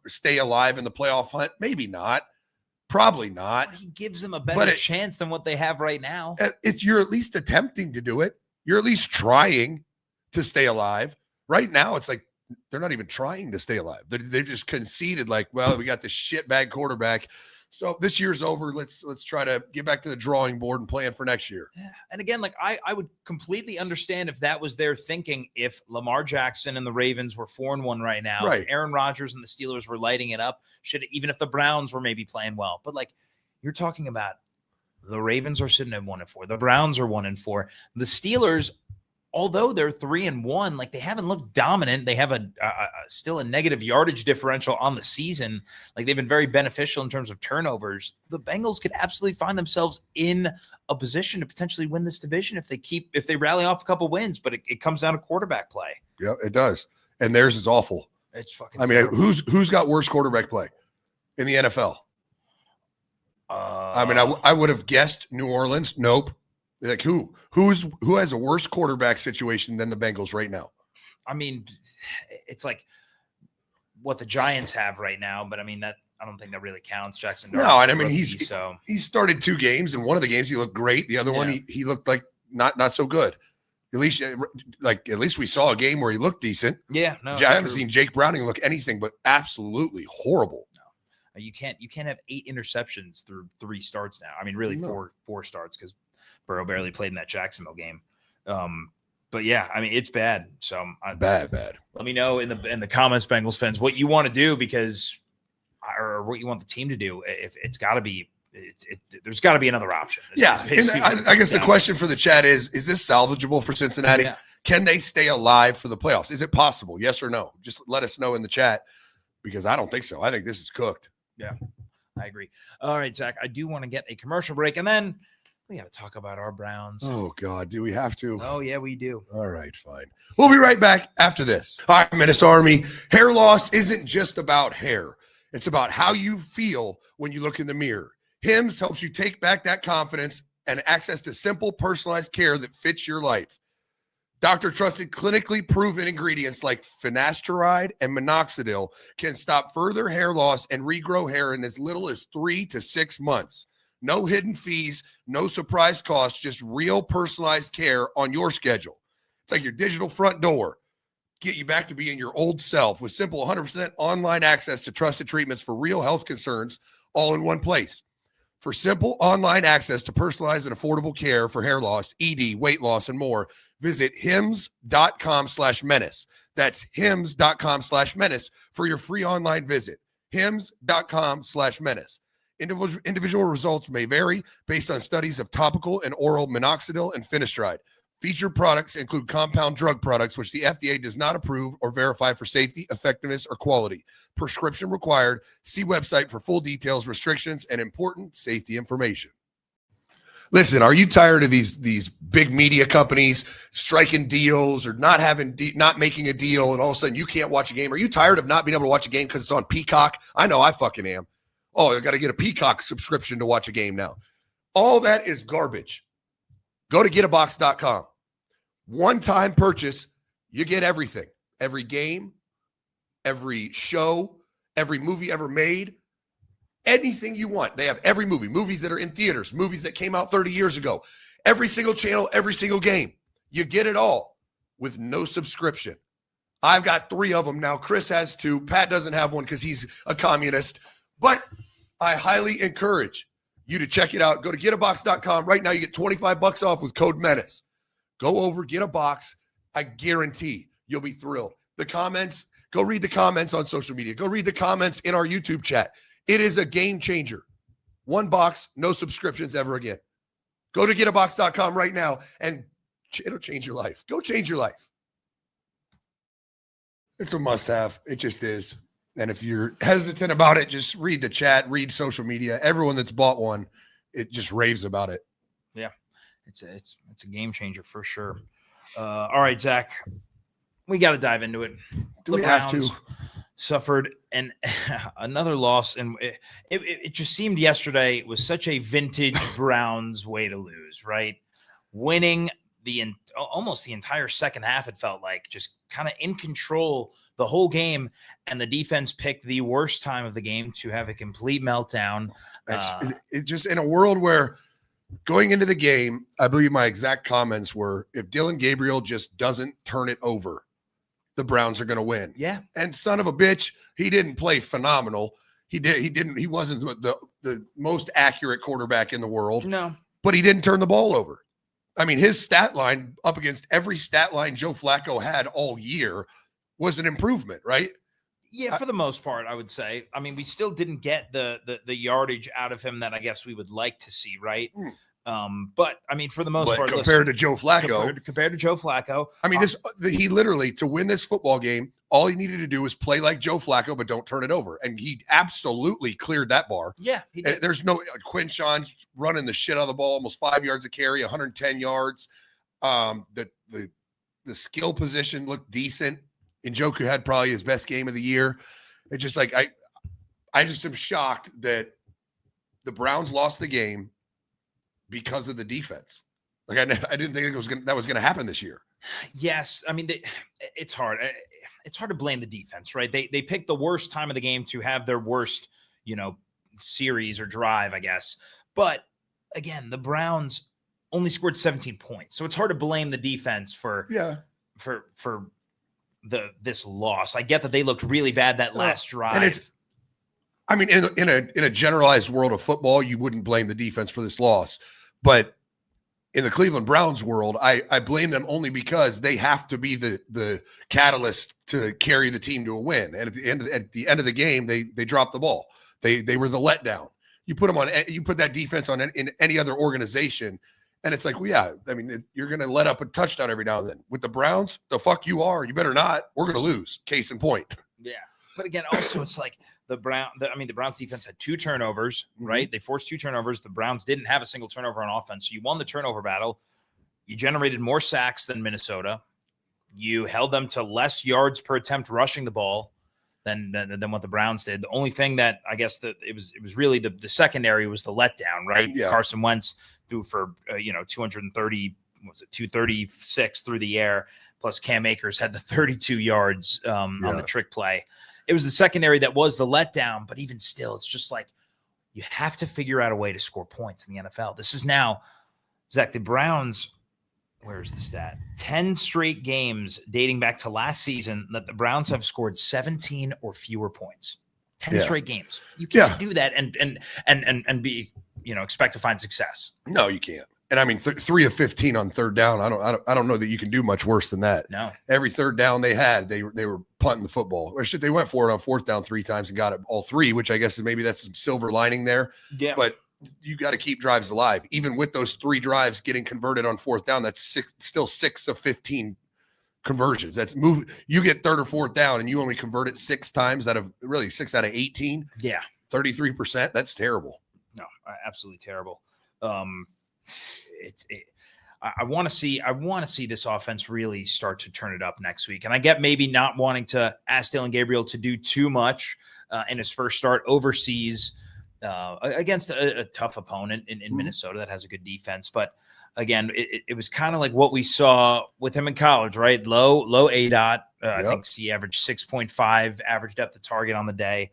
stay alive in the playoff hunt? Maybe not. Probably not. He gives them a better chance than what they have right now. You're at least attempting to do it. You're at least trying to stay alive. Right now, it's like they're not even trying to stay alive. They've just conceded like, well, we got this shitbag quarterback. So this year's over. Let's try to get back to the drawing board and plan for next year. Yeah. And again, like I would completely understand if that was their thinking, if Lamar Jackson and the Ravens were 4-1 right now, right. If Aaron Rodgers and the Steelers were lighting it up, even if the Browns were maybe playing well. But like you're talking about, the Ravens are sitting at 1-4. The Browns are 1-4. The Steelers, although they're 3-1, like they haven't looked dominant. They have still a negative yardage differential on the season. Like they've been very beneficial in terms of turnovers. The Bengals could absolutely find themselves in a position to potentially win this division if they rally off a couple wins, but it comes down to quarterback play. Yeah, it does. And theirs is awful. It's fucking terrible. Who's got worse quarterback play in the NFL? I would have guessed New Orleans. Nope. Like who has a worse quarterback situation than the Bengals right now? I mean, it's like what the Giants have right now, but I mean that I don't think that really counts. Jackson. No, and I mean he started 2 games, and one of the games he looked great. The other one he looked like not so good. At least we saw a game where he looked decent. Yeah, no, I haven't seen Jake Browning look anything but absolutely horrible. No, you can't have 8 interceptions through 3 starts now. I mean, really 4 starts because Burrow barely played in that Jacksonville game. But yeah, I mean, it's bad. So bad. Let me know in the comments, Bengals fans, what you want to do or what you want the team to do. If it's got to be, there's got to be another option. I guess the question for the chat is this salvageable for Cincinnati? Yeah. Can they stay alive for the playoffs? Is it possible? Yes or no? Just let us know in the chat because I don't think so. I think this is cooked. Yeah, I agree. All right, Zach, I do want to get a commercial break and then we got to talk about our Browns. Oh, God. Do we have to? Oh, yeah, we do. All right, fine. We'll be right back after this. All right, Menace Army. Hair loss isn't just about hair. It's about how you feel when you look in the mirror. Hims helps you take back that confidence and access to simple, personalized care that fits your life. Doctor-trusted, clinically proven ingredients like finasteride and minoxidil can stop further hair loss and regrow hair in as little as 3 to 6 months. No hidden fees, no surprise costs, just real personalized care on your schedule. It's like your digital front door. Get you back to being your old self with simple 100% online access to trusted treatments for real health concerns all in one place. For simple online access to personalized and affordable care for hair loss, ED, weight loss, and more, visit hims.com/menace. That's hims.com/menace for your free online visit. hims.com/menace. Individual results may vary based on studies of topical and oral minoxidil and finasteride. Featured products include compound drug products, which the FDA does not approve or verify for safety, effectiveness, or quality. Prescription required. See website for full details, restrictions, and important safety information. Listen, are you tired of these big media companies striking deals or not making a deal, and all of a sudden you can't watch a game? Are you tired of not being able to watch a game because it's on Peacock? I know I fucking am. Oh, I got to get a Peacock subscription to watch a game now. All that is garbage. Go to getabox.com. One-time purchase, you get everything. Every game, every show, every movie ever made. Anything you want. They have every movie, movies that are in theaters, movies that came out 30 years ago, every single channel, every single game. You get it all with no subscription. I've got 3 of them now. Chris has 2. Pat doesn't have one because he's a communist. But I highly encourage you to check it out. Go to getabox.com. Right now, you get $25 off with code MENACE. Go over, get a box. I guarantee you'll be thrilled. The comments, go read the comments on social media. Go read the comments in our YouTube chat. It is a game changer. 1 box, no subscriptions ever again. Go to getabox.com right now, and it'll change your life. Go change your life. It's a must-have. It just is. And if you're hesitant about it, just read the chat, read social media. Everyone that's bought one, it just raves about it. Yeah, it's a game changer for sure. All right, Zach, we got to dive into it. Do we have to? Suffered another loss, and it just seemed yesterday was such a vintage Browns way to lose, right? Winning almost the entire second half, it felt like, just kind of in control the whole game, and the defense picked the worst time of the game to have a complete meltdown. It just, in a world where going into the game, I believe my exact comments were, if Dillon Gabriel just doesn't turn it over, the Browns are going to win. Yeah. And son of a bitch, he didn't play phenomenal. He wasn't the most accurate quarterback in the world. No. But he didn't turn the ball over. I mean, his stat line up against every stat line Joe Flacco had all year was an improvement, right? Yeah, for the most part, I would say. I mean, we still didn't get the yardage out of him that I guess we would like to see, right? But I mean, for the most part, compared to Joe Flacco, compared to Joe Flacco, I mean, he literally, to win this football game, all he needed to do was play like Joe Flacco, but don't turn it over, and he absolutely cleared that bar. Yeah, he did. There's no Quinshawn's running the shit out of the ball, almost 5 yards a carry, 110 yards. The skill position looked decent. Njoku had probably his best game of the year. It's just like I just am shocked that the Browns lost the game because of the defense. Like I didn't think that was gonna happen this year. Yes, I mean it's hard. It's hard to blame the defense, right? They picked the worst time of the game to have their worst, series or drive, I guess. But again, the Browns only scored 17 points, so it's hard to blame the defense for this loss. I get that they looked really bad that last drive. And it's, I mean, in a generalized world of football, you wouldn't blame the defense for this loss. But in the Cleveland Browns world, I blame them only because they have to be the catalyst to carry the team to a win. And at the end of the game, they dropped the ball. They were the letdown. You put that defense on in any other organization, and it's like, well, yeah, I mean, you're going to let up a touchdown every now and then. With the Browns, the fuck you are. You better not. We're going to lose. Case in point. Yeah. But again, also, it's like the Browns defense had 2 turnovers, right? They forced 2 turnovers. The Browns didn't have a single turnover on offense. So you won the turnover battle. You generated more sacks than Minnesota. You held them to less yards per attempt rushing the ball than what the Browns did. The only thing that I guess that it was really the secondary was the letdown, right? Yeah. Carson Wentz threw for 230, 236 through the air, plus Cam Akers had the 32 yards on the trick play. It was the secondary that was the letdown, but even still, it's just like you have to figure out a way to score points in the NFL. This is now, Zach, the Browns, where's the stat? 10 straight games dating back to last season that the Browns have scored 17 or fewer points. 10 straight games. You can't do that and be, expect to find success. No, you can't. And I mean, 3 of 15 on third down. I don't know that you can do much worse than that. No. Every third down they had, they were punting the football. Or shit, they went for it on fourth down 3 times and got it all 3, which I guess maybe that's some silver lining there. Yeah. But you got to keep drives alive. Even with those 3 drives getting converted on fourth down, that's still 6 of 15 conversions. That's move. You get third or fourth down and you only convert it 6 times out of 6 out of 18. Yeah. 33%. That's terrible. No, absolutely terrible. I want to see this offense really start to turn it up next week. And I get maybe not wanting to ask Dillon Gabriel to do too much in his first start overseas against a tough opponent in Minnesota that has a good defense. But again, it was kind of like what we saw with him in college, right? Low ADOT. I think he averaged 6.5 average depth of target on the day.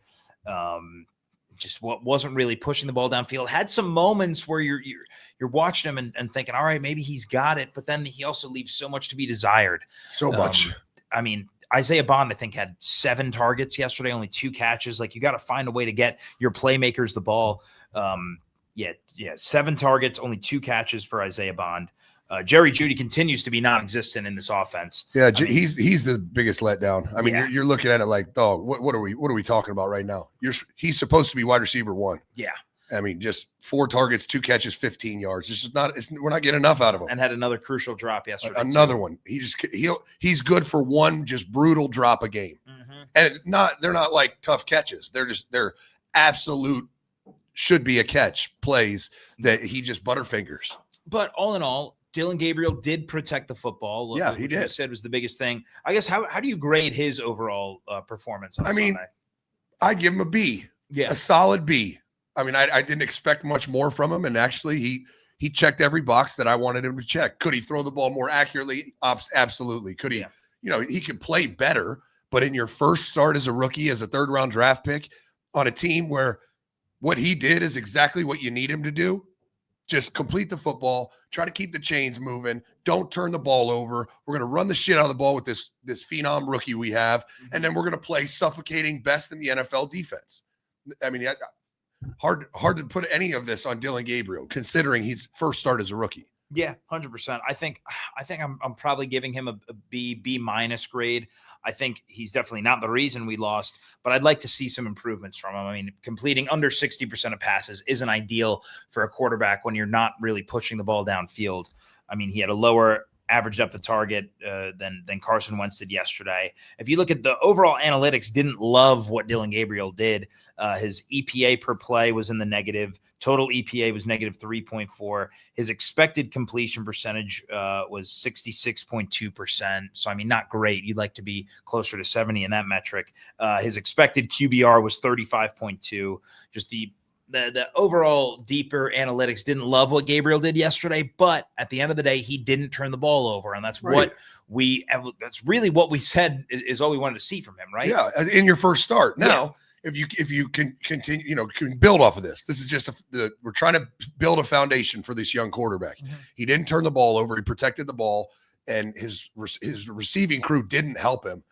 Just wasn't really pushing the ball downfield. Had some moments where you're watching him and thinking, all right, maybe he's got it, but then he also leaves so much to be desired. So much. I mean, Isaiah Bond, I think, had 7 targets yesterday, only 2 catches. Like, you got to find a way to get your playmakers the ball. 7 targets, only 2 catches for Isaiah Bond. Jerry Jeudy continues to be non-existent in this offense. Yeah, he's the biggest letdown. I mean, you're looking at it like, dog, what are we talking about right now? He's supposed to be wide receiver 1. Yeah. I mean, just 4 targets, 2 catches, 15 yards. We're not getting enough out of him. And had another crucial drop yesterday. Another one. He's good for one just brutal drop a game. Mm-hmm. And they're not like tough catches. They're absolute should be a catch plays that he just butterfingers. But all in all, Dillon Gabriel did protect the football. Yeah, he did. You said was the biggest thing. I guess how do you grade his overall performance on Sunday? I'd give him a B. Yeah, a solid B. I mean, I didn't expect much more from him, and actually he checked every box that I wanted him to check. Could he throw the ball more accurately? Absolutely. Could he? Yeah. He could play better. But in your first start as a rookie, as a 3rd-round draft pick, on a team where what he did is exactly what you need him to do. Just complete the football, try to keep the chains moving. Don't turn the ball over. We're going to run the shit out of the ball with this phenom rookie we have, and then we're going to play suffocating best in the NFL defense. I mean, hard to put any of this on Dillon Gabriel, considering he's first start as a rookie. Yeah, 100%. I think I'm probably giving him a B minus grade. I think he's definitely not the reason we lost, but I'd like to see some improvements from him. I mean, completing under 60% of passes isn't ideal for a quarterback when you're not really pushing the ball downfield. I mean, he had a lower average depth of target than Carson Wentz did yesterday. If you look at the overall analytics, didn't love what Dillon Gabriel did. His EPA per play was in the negative. Total EPA was negative 3.4. His expected completion percentage was 66.2%. So, I mean, not great. You'd like to be closer to 70 in that metric. His expected QBR was 35.2. Just the overall deeper analytics didn't love what Gabriel did yesterday, but at the end of the day, he didn't turn the ball over. And that's right. That's really what we said is all we wanted to see from him, right? Yeah. In your first start. Now, if you can continue, can build off of this. This is just we're trying to build a foundation for this young quarterback. Mm-hmm. He didn't turn the ball over. He protected the ball, and his receiving crew didn't help him.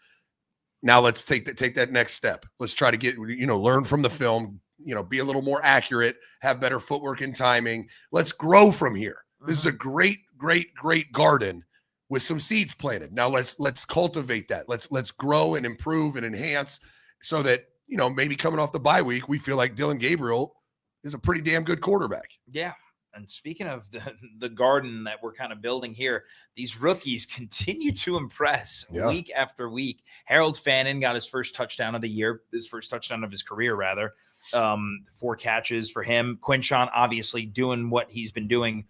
Now let's take that next step. Let's try to get, learn from the film, be a little more accurate, have better footwork and timing. Let's grow from here. Mm-hmm. This is a great, great, great garden with some seeds planted. Now let's cultivate that. Let's grow and improve and enhance so that, maybe coming off the bye week, we feel like Dillon Gabriel is a pretty damn good quarterback. Yeah. And speaking of the garden that we're kind of building here, these rookies continue to impress week after week. Harold Fannin got his first touchdown of the year, his first touchdown of his career, rather. 4 catches for him. Quinshawn obviously doing what he's been doing,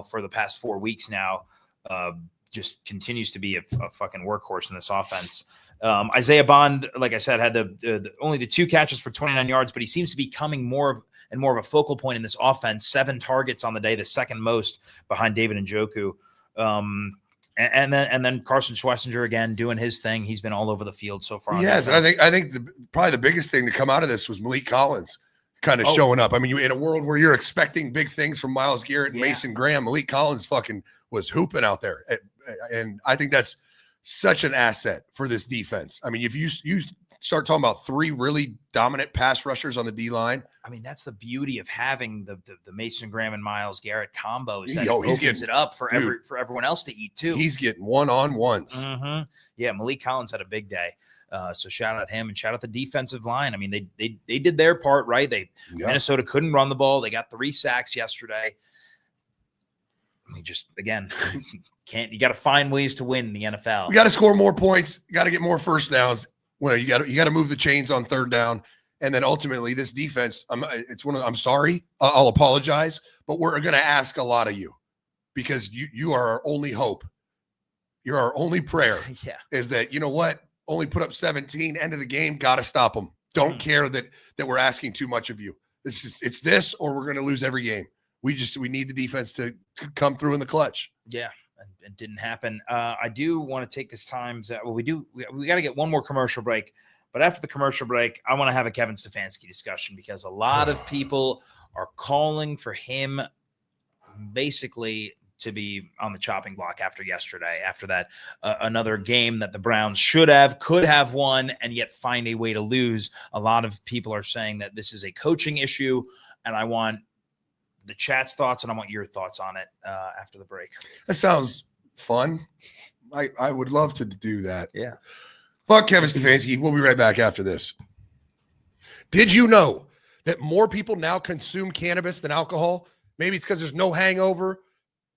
for the past 4 weeks now. Just continues to be a fucking workhorse in this offense. Isaiah Bond, like I said, had only the 2 catches for 29 yards, but he seems to be becoming more of a focal point in this offense. 7 targets on the day, the second most behind David Njoku. And then Carson Schwarzenegger again doing his thing. He's been all over the field so far. Yes, and I think probably the biggest thing to come out of this was Malik Collins kind of showing up. I mean, in a world where you're expecting big things from Myles Garrett and Mason Graham, Malik Collins fucking was hooping out there, and I think that's such an asset for this defense. I mean, if you start talking about 3 really dominant pass rushers on the D line. I mean, that's the beauty of having the Mason Graham and Myles Garrett combo is that he's opens getting it up for everyone else to eat too. He's getting one-on-ones. Mm-hmm. Yeah, Malik Collins had a big day. So shout out him and shout out the defensive line. I mean, they did their part, right? Minnesota couldn't run the ball. They got 3 sacks yesterday. I mean, just again, you got to find ways to win in the NFL. We got to score more points. You got to get more first downs. Well, you got to move the chains on 3rd down, And then ultimately this defense, I'm sorry, I'll apologize, but we're going to ask a lot of you because you are our only hope. You're our only prayer is that, you know what, only put up 17, end of the game, got to stop them. Don't care that we're asking too much of you. It's this, or we're going to lose every game. We need the defense to come through in the clutch. Yeah. It didn't happen. I do want to take this time. We got to get one more commercial break. But after the commercial break, I want to have a Kevin Stefanski discussion because a lot of people are calling for him basically to be on the chopping block after yesterday, after that another game that the Browns could have won, and yet find a way to lose. A lot of people are saying that this is a coaching issue, and I want the chat's thoughts, and I want your thoughts on it after the break. That sounds fun. I would love to do that. Yeah. Fuck Kevin Stefanski. We'll be right back after this. Did you know that more people now consume cannabis than alcohol? Maybe it's because there's no hangover.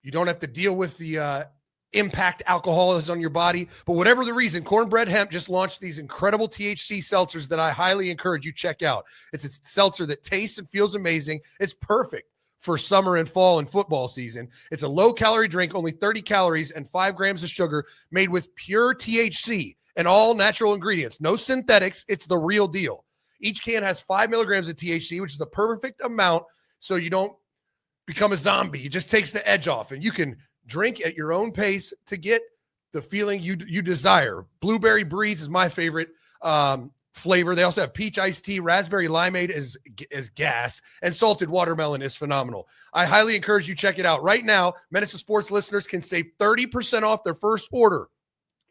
You don't have to deal with the impact alcohol is on your body. But whatever the reason, Cornbread Hemp just launched these incredible THC seltzers that I highly encourage you check out. It's a seltzer that tastes and feels amazing. It's perfect for summer and fall and football season. It's a low-calorie drink, only 30 calories and 5 grams of sugar, made with pure THC and all natural ingredients. No synthetics. It's the real deal. Each can has 5 milligrams of THC, which is the perfect amount so you don't become a zombie. It just takes the edge off, and you can drink at your own pace to get the feeling you desire. Blueberry Breeze is my favorite flavor. They also have peach iced tea, raspberry limeade is gas, and salted watermelon is phenomenal. I highly encourage you check it out. Right now, Menace to Sports listeners can save 30% off their first order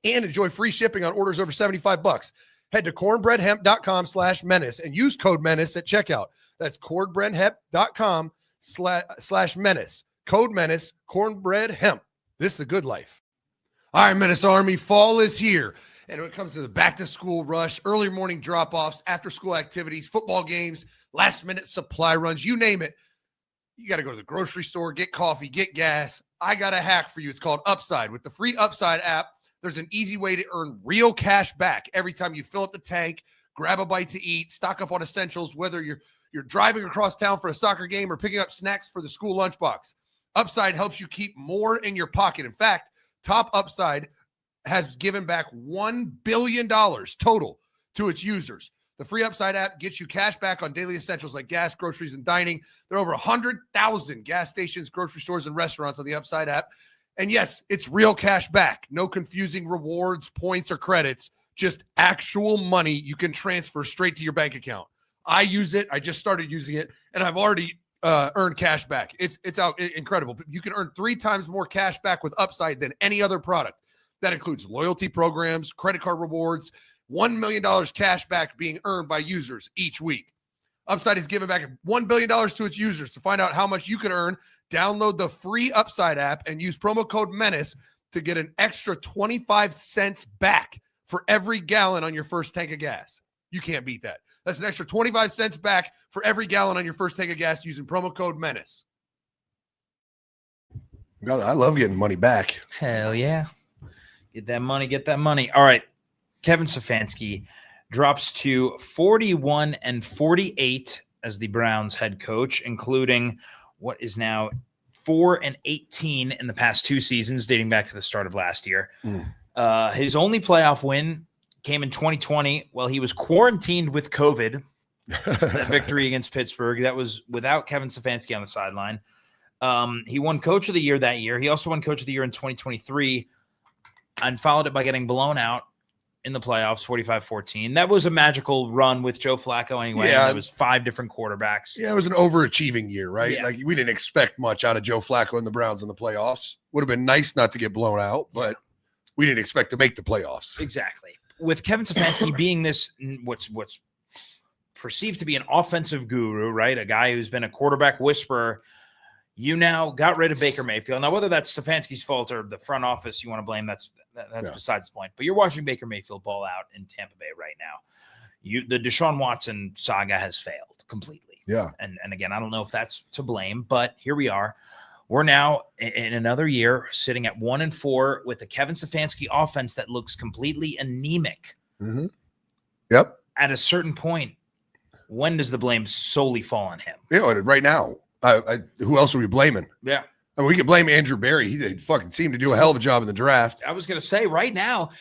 and enjoy free shipping on orders over $75. Head to cornbreadhemp.com/menace and use code menace at checkout. That's cornbreadhemp.com/menace. Code menace, cornbread hemp. This is a good life. All right, Menace Army, fall is here. And when it comes to the back-to-school rush, early morning drop-offs, after-school activities, football games, last-minute supply runs, you name it, you got to go to the grocery store, get coffee, get gas. I got a hack for you. It's called Upside. With the free Upside app, there's an easy way to earn real cash back every time you fill up the tank, grab a bite to eat, stock up on essentials, whether you're driving across town for a soccer game or picking up snacks for the school lunchbox. Upside helps you keep more in your pocket. In fact, Top Upside has given back $1 billion total to its users. The free Upside app gets you cash back on daily essentials like gas, groceries, and dining. There are over 100,000 gas stations, grocery stores, and restaurants on the Upside app. And yes, it's real cash back. No confusing rewards, points, or credits. Just actual money you can transfer straight to your bank account. I use it. I just started using it, and I've already earned cash back. It's incredible. You can earn 3 times more cash back with Upside than any other product. That includes loyalty programs, credit card rewards, $1 million cash back being earned by users each week. Upside is giving back $1 billion to its users. To find out how much you can earn, download the free Upside app and use promo code MENACE to get an extra 25 cents back for every gallon on your first tank of gas. You can't beat that. That's an extra 25 cents back for every gallon on your first tank of gas using promo code MENACE. God, I love getting money back. Hell yeah. Get that money. All right. Kevin Stefanski drops to 41-48 as the Browns head coach, including what is now 4-18 in the past 2 seasons, dating back to the start of last year. His only playoff win came in 2020 while he was quarantined with COVID. That victory against Pittsburgh, that was without Kevin Stefanski on the sideline. He won Coach of the Year that year. He also won Coach of the Year in 2023 and followed it by getting blown out in the playoffs, 45-14. That was a magical run with Joe Flacco anyway. Yeah. There was 5 different quarterbacks. Yeah, it was an overachieving year, right? Yeah. Like we didn't expect much out of Joe Flacco and the Browns in the playoffs. Would have been nice not to get blown out, but we didn't expect to make the playoffs. Exactly. With Kevin Stefanski being this, what's perceived to be an offensive guru, right? A guy who's been a quarterback whisperer. You now got rid of Baker Mayfield. Now, whether that's Stefanski's fault or the front office you want to blame, that's besides the point. But you're watching Baker Mayfield ball out in Tampa Bay right now. The Deshaun Watson saga has failed completely. Yeah. And again, I don't know if that's to blame, but here we are. We're now in another year sitting at 1-4 with a Kevin Stefanski offense that looks completely anemic. Mm-hmm. Yep. At a certain point, when does the blame solely fall on him? You know, right now, who else are we blaming? Yeah. I mean, we could blame Andrew Berry. He fucking seemed to do a hell of a job in the draft. I was going to say right now,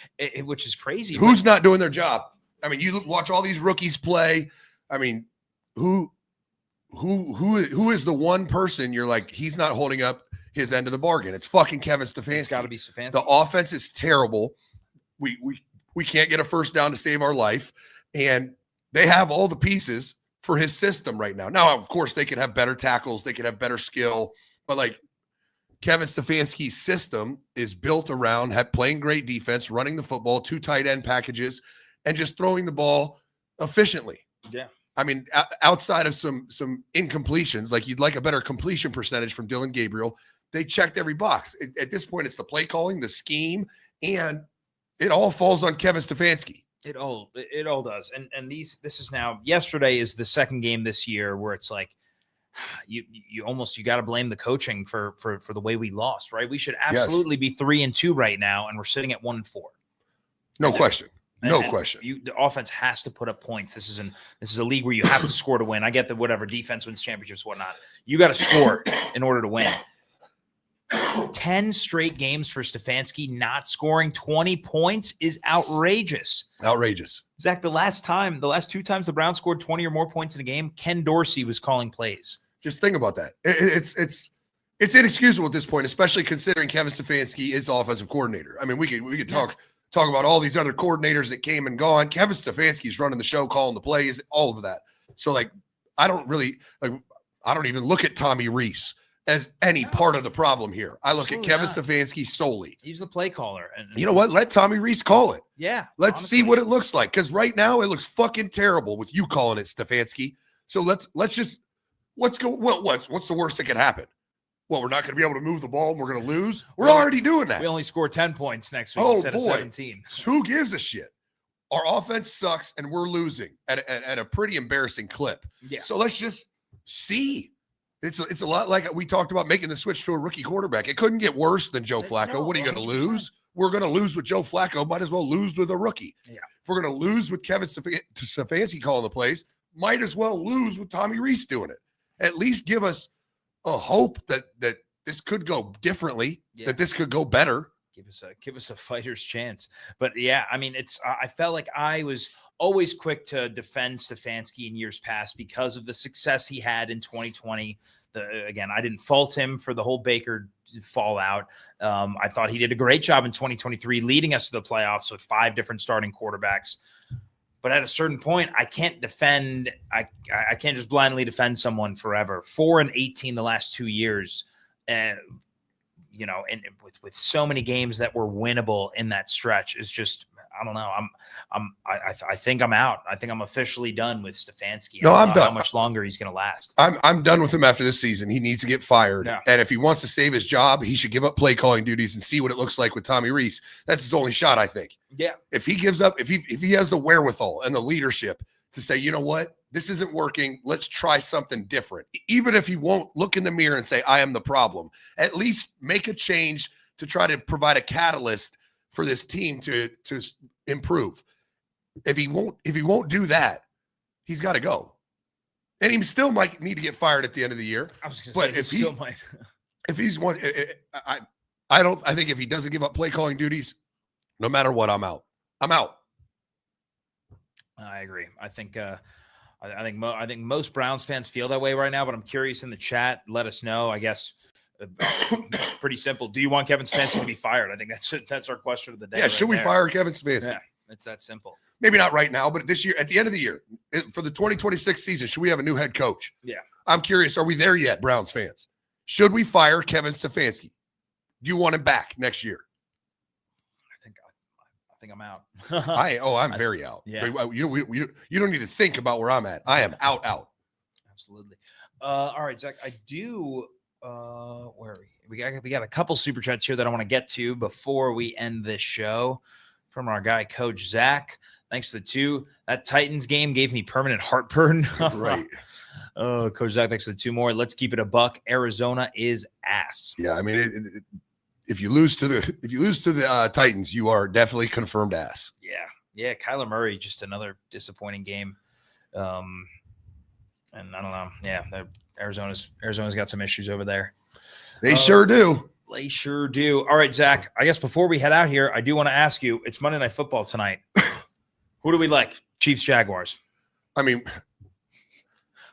which is crazy. Who's not doing their job? I mean, you watch all these rookies play. I mean, who is the one person you're like, he's not holding up his end of the bargain? It's fucking Kevin Stefanski. It's got to be Stefanski. The offense is terrible. We can't get a first down to save our life, and they have all the pieces for his system right now. Now, of course, they could have better tackles, they could have better skill, but like Kevin Stefanski's system is built around playing great defense, running the football, 2 tight end packages, and just throwing the ball efficiently. Yeah. I mean, outside of some incompletions, like you'd like a better completion percentage from Dillon Gabriel, they checked every box. At this point, it's the play calling, the scheme, and it all falls on Kevin Stefanski. It all does. And this is now, yesterday is the second game this year where it's like, you got to blame the coaching for the way we lost, right? We should absolutely be 3-2 right now, and we're sitting at 1-4. No question. No And question. The offense has to put up points. This is a league where you have to score to win. I get that whatever defense wins championships, whatnot. You got to score in order to win. 10 straight games for Stefanski not scoring 20 points is outrageous. Outrageous. Zach, the last 2 times the Browns scored 20 or more points in a game, Ken Dorsey was calling plays. Just think about that. It's inexcusable at this point, especially considering Kevin Stefanski is the offensive coordinator. I mean, we could talk about all these other coordinators that came and gone. Kevin Stefanski's running the show, calling the plays, all of that. So like, I don't even look at Tommy Rees as any part of the problem here. I look at Kevin Stefanski solely. He's the play caller. And you know what? Let Tommy Rees call it. Yeah. Let's see what it looks like. Because right now it looks fucking terrible with you calling it, Stefanski. So let's just what's the worst that could happen? Well, we're not going to be able to move the ball and we're going to lose. We're already doing that. We only score 10 points next week instead of 17. Who gives a shit? Our offense sucks and we're losing at a pretty embarrassing clip. Yeah. So let's just see. It's a lot like we talked about making the switch to a rookie quarterback. It couldn't get worse than Joe Flacco. No, what are you going to 100%. lose? We're going to lose with Joe Flacco. Might as well lose with a rookie. Yeah. If we're going to lose with Kevin Stefanski calling the plays, might as well lose with Tommy Rees doing it. At least give us a hope that this could go differently, that this could go better. Give us a fighter's chance. But yeah, I mean, I felt like I was always quick to defend Stefanski in years past because of the success he had in 2020. Again, I didn't fault him for the whole Baker fallout. I thought he did a great job in 2023, leading us to the playoffs with 5 different starting quarterbacks. But at a certain point, I can't defend. I can't just blindly defend someone forever. 4-18 the last 2 years. And with so many games that were winnable in that stretch is just, I don't know. I think I'm out. I think I'm officially done with Stefanski. No, I'm done. How much longer he's going to last? I'm done with him after this season. He needs to get fired. Yeah. And if he wants to save his job, he should give up play calling duties and see what it looks like with Tommy Rees. That's his only shot, I think. Yeah. If he gives up, if he has the wherewithal and the leadership to say, you know what, this isn't working, let's try something different. Even if he won't look in the mirror and say, I am the problem, at least make a change to try to provide a catalyst for this team to improve. If he won't do that, he's got to go. And he still might need to get fired at the end of the year. I was going to say, he still might. If he's one, I think if he doesn't give up play calling duties, no matter what, I'm out. I'm out. I agree. I think most Browns fans feel that way right now, but I'm curious in the chat. Let us know. I guess pretty simple. Do you want Kevin Stefanski to be fired? I think that's our question of the day. Yeah, should we fire Kevin Stefanski? Yeah, it's that simple. Maybe not right now, but this year, at the end of the year, for the 2026 season, should we have a new head coach? Yeah. I'm curious, are we there yet, Browns fans? Should we fire Kevin Stefanski? Do you want him back next year? I think I'm out. I'm very out. Yeah. You don't need to think about where I'm at. I am out. Absolutely. All right, Zach, I do. Where are we? We got a couple super chats here that I want to get to before we end this show from our guy, Coach Zach. Thanks to the 2. That Titans game gave me permanent heartburn. Right. Oh, Coach Zach, thanks to the 2 more. Let's keep it a buck. Arizona is ass. Yeah, I mean, if you lose to the Titans, you are definitely confirmed ass. Yeah. Kyler Murray, just another disappointing game. And I don't know. Yeah, Arizona's got some issues over there. They sure do. They sure do. All right, Zach, I guess before we head out here, I do want to ask you, it's Monday Night Football tonight. Who do we like? Chiefs, Jaguars. I mean,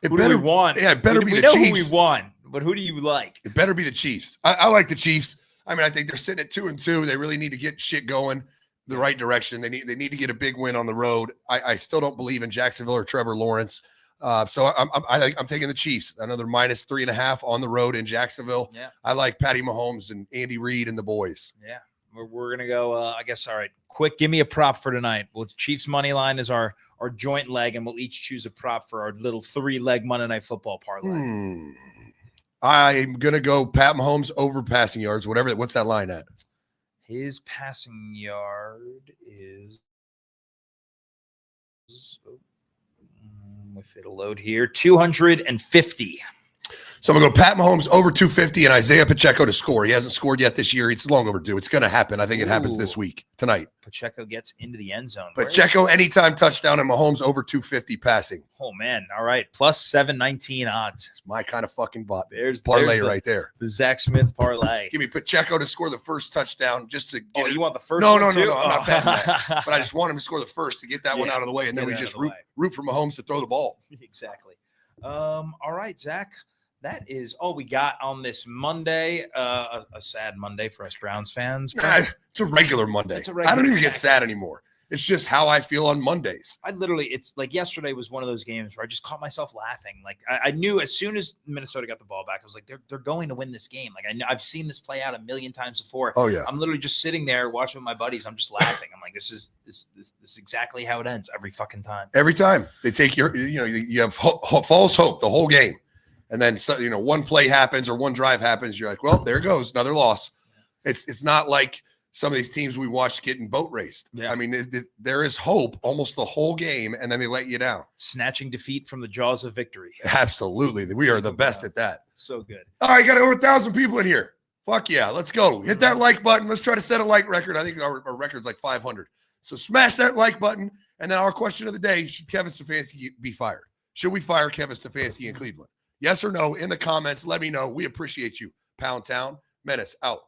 Who do we want? Yeah, it better be the Chiefs. Chiefs. We know who we want, but who do you like? It better be the Chiefs. I like the Chiefs. I mean, I think they're sitting at 2-2. They really need to get shit going the right direction. They need to get a big win on the road. I still don't believe in Jacksonville or Trevor Lawrence. So I'm taking the Chiefs. Another minus 3.5 on the road in Jacksonville. Yeah. I like Patty Mahomes and Andy Reid and the boys. Yeah. We're going to go, I guess, all right, quick, give me a prop for tonight. Well, Chiefs money line is our joint leg, and we'll each choose a prop for our little 3-leg Monday Night Football parlay. I'm going to go Pat Mahomes over passing yards, whatever. What's that line at? His passing yard is, if it'll load here, 250. So I'm going to go Pat Mahomes over 250 and Isaiah Pacheco to score. He hasn't scored yet this year. It's long overdue. It's going to happen. I think it happens this week, tonight. Pacheco gets into the end zone. Pacheco anytime touchdown and Mahomes over 250 passing. Oh, man. All right. Plus 719 odds. It's my kind of fucking bot. There's parlay right there. The Zach Smith parlay. Give me Pacheco to score the first touchdown just to get you want the first No, one no, too? no. I'm not betting that. But I just want him to score the first to get that one out of the way. And then we just root for Mahomes to throw the ball. Exactly. All right, Zach. That is all we got on this Monday. A sad Monday for us Browns fans. It's a regular Monday. I don't even get sad anymore. It's just how I feel on Mondays. It's like yesterday was one of those games where I just caught myself laughing. Like I knew as soon as Minnesota got the ball back, I was like, they're going to win this game. Like I've seen this play out a million times before. Oh yeah. I'm literally just sitting there watching with my buddies. I'm just laughing. I'm like, this is exactly how it ends every fucking time. Every time they take you have false hope the whole game. And then, one play happens or one drive happens. You're like, well, there goes another loss. It's not like some of these teams we watched getting boat raced. Yeah. I mean, there is hope almost the whole game, and then they let you down. Snatching defeat from the jaws of victory. Absolutely. We are the best at that. So good. All right, got over 1,000 people in here. Fuck yeah, let's go. Hit that like button. Let's try to set a like record. I think our record's like 500. So smash that like button. And then our question of the day, should Kevin Stefanski be fired? Should we fire Kevin Stefanski in Cleveland? Yes or no? In the comments, let me know. We appreciate you. Pound Town. Menace out.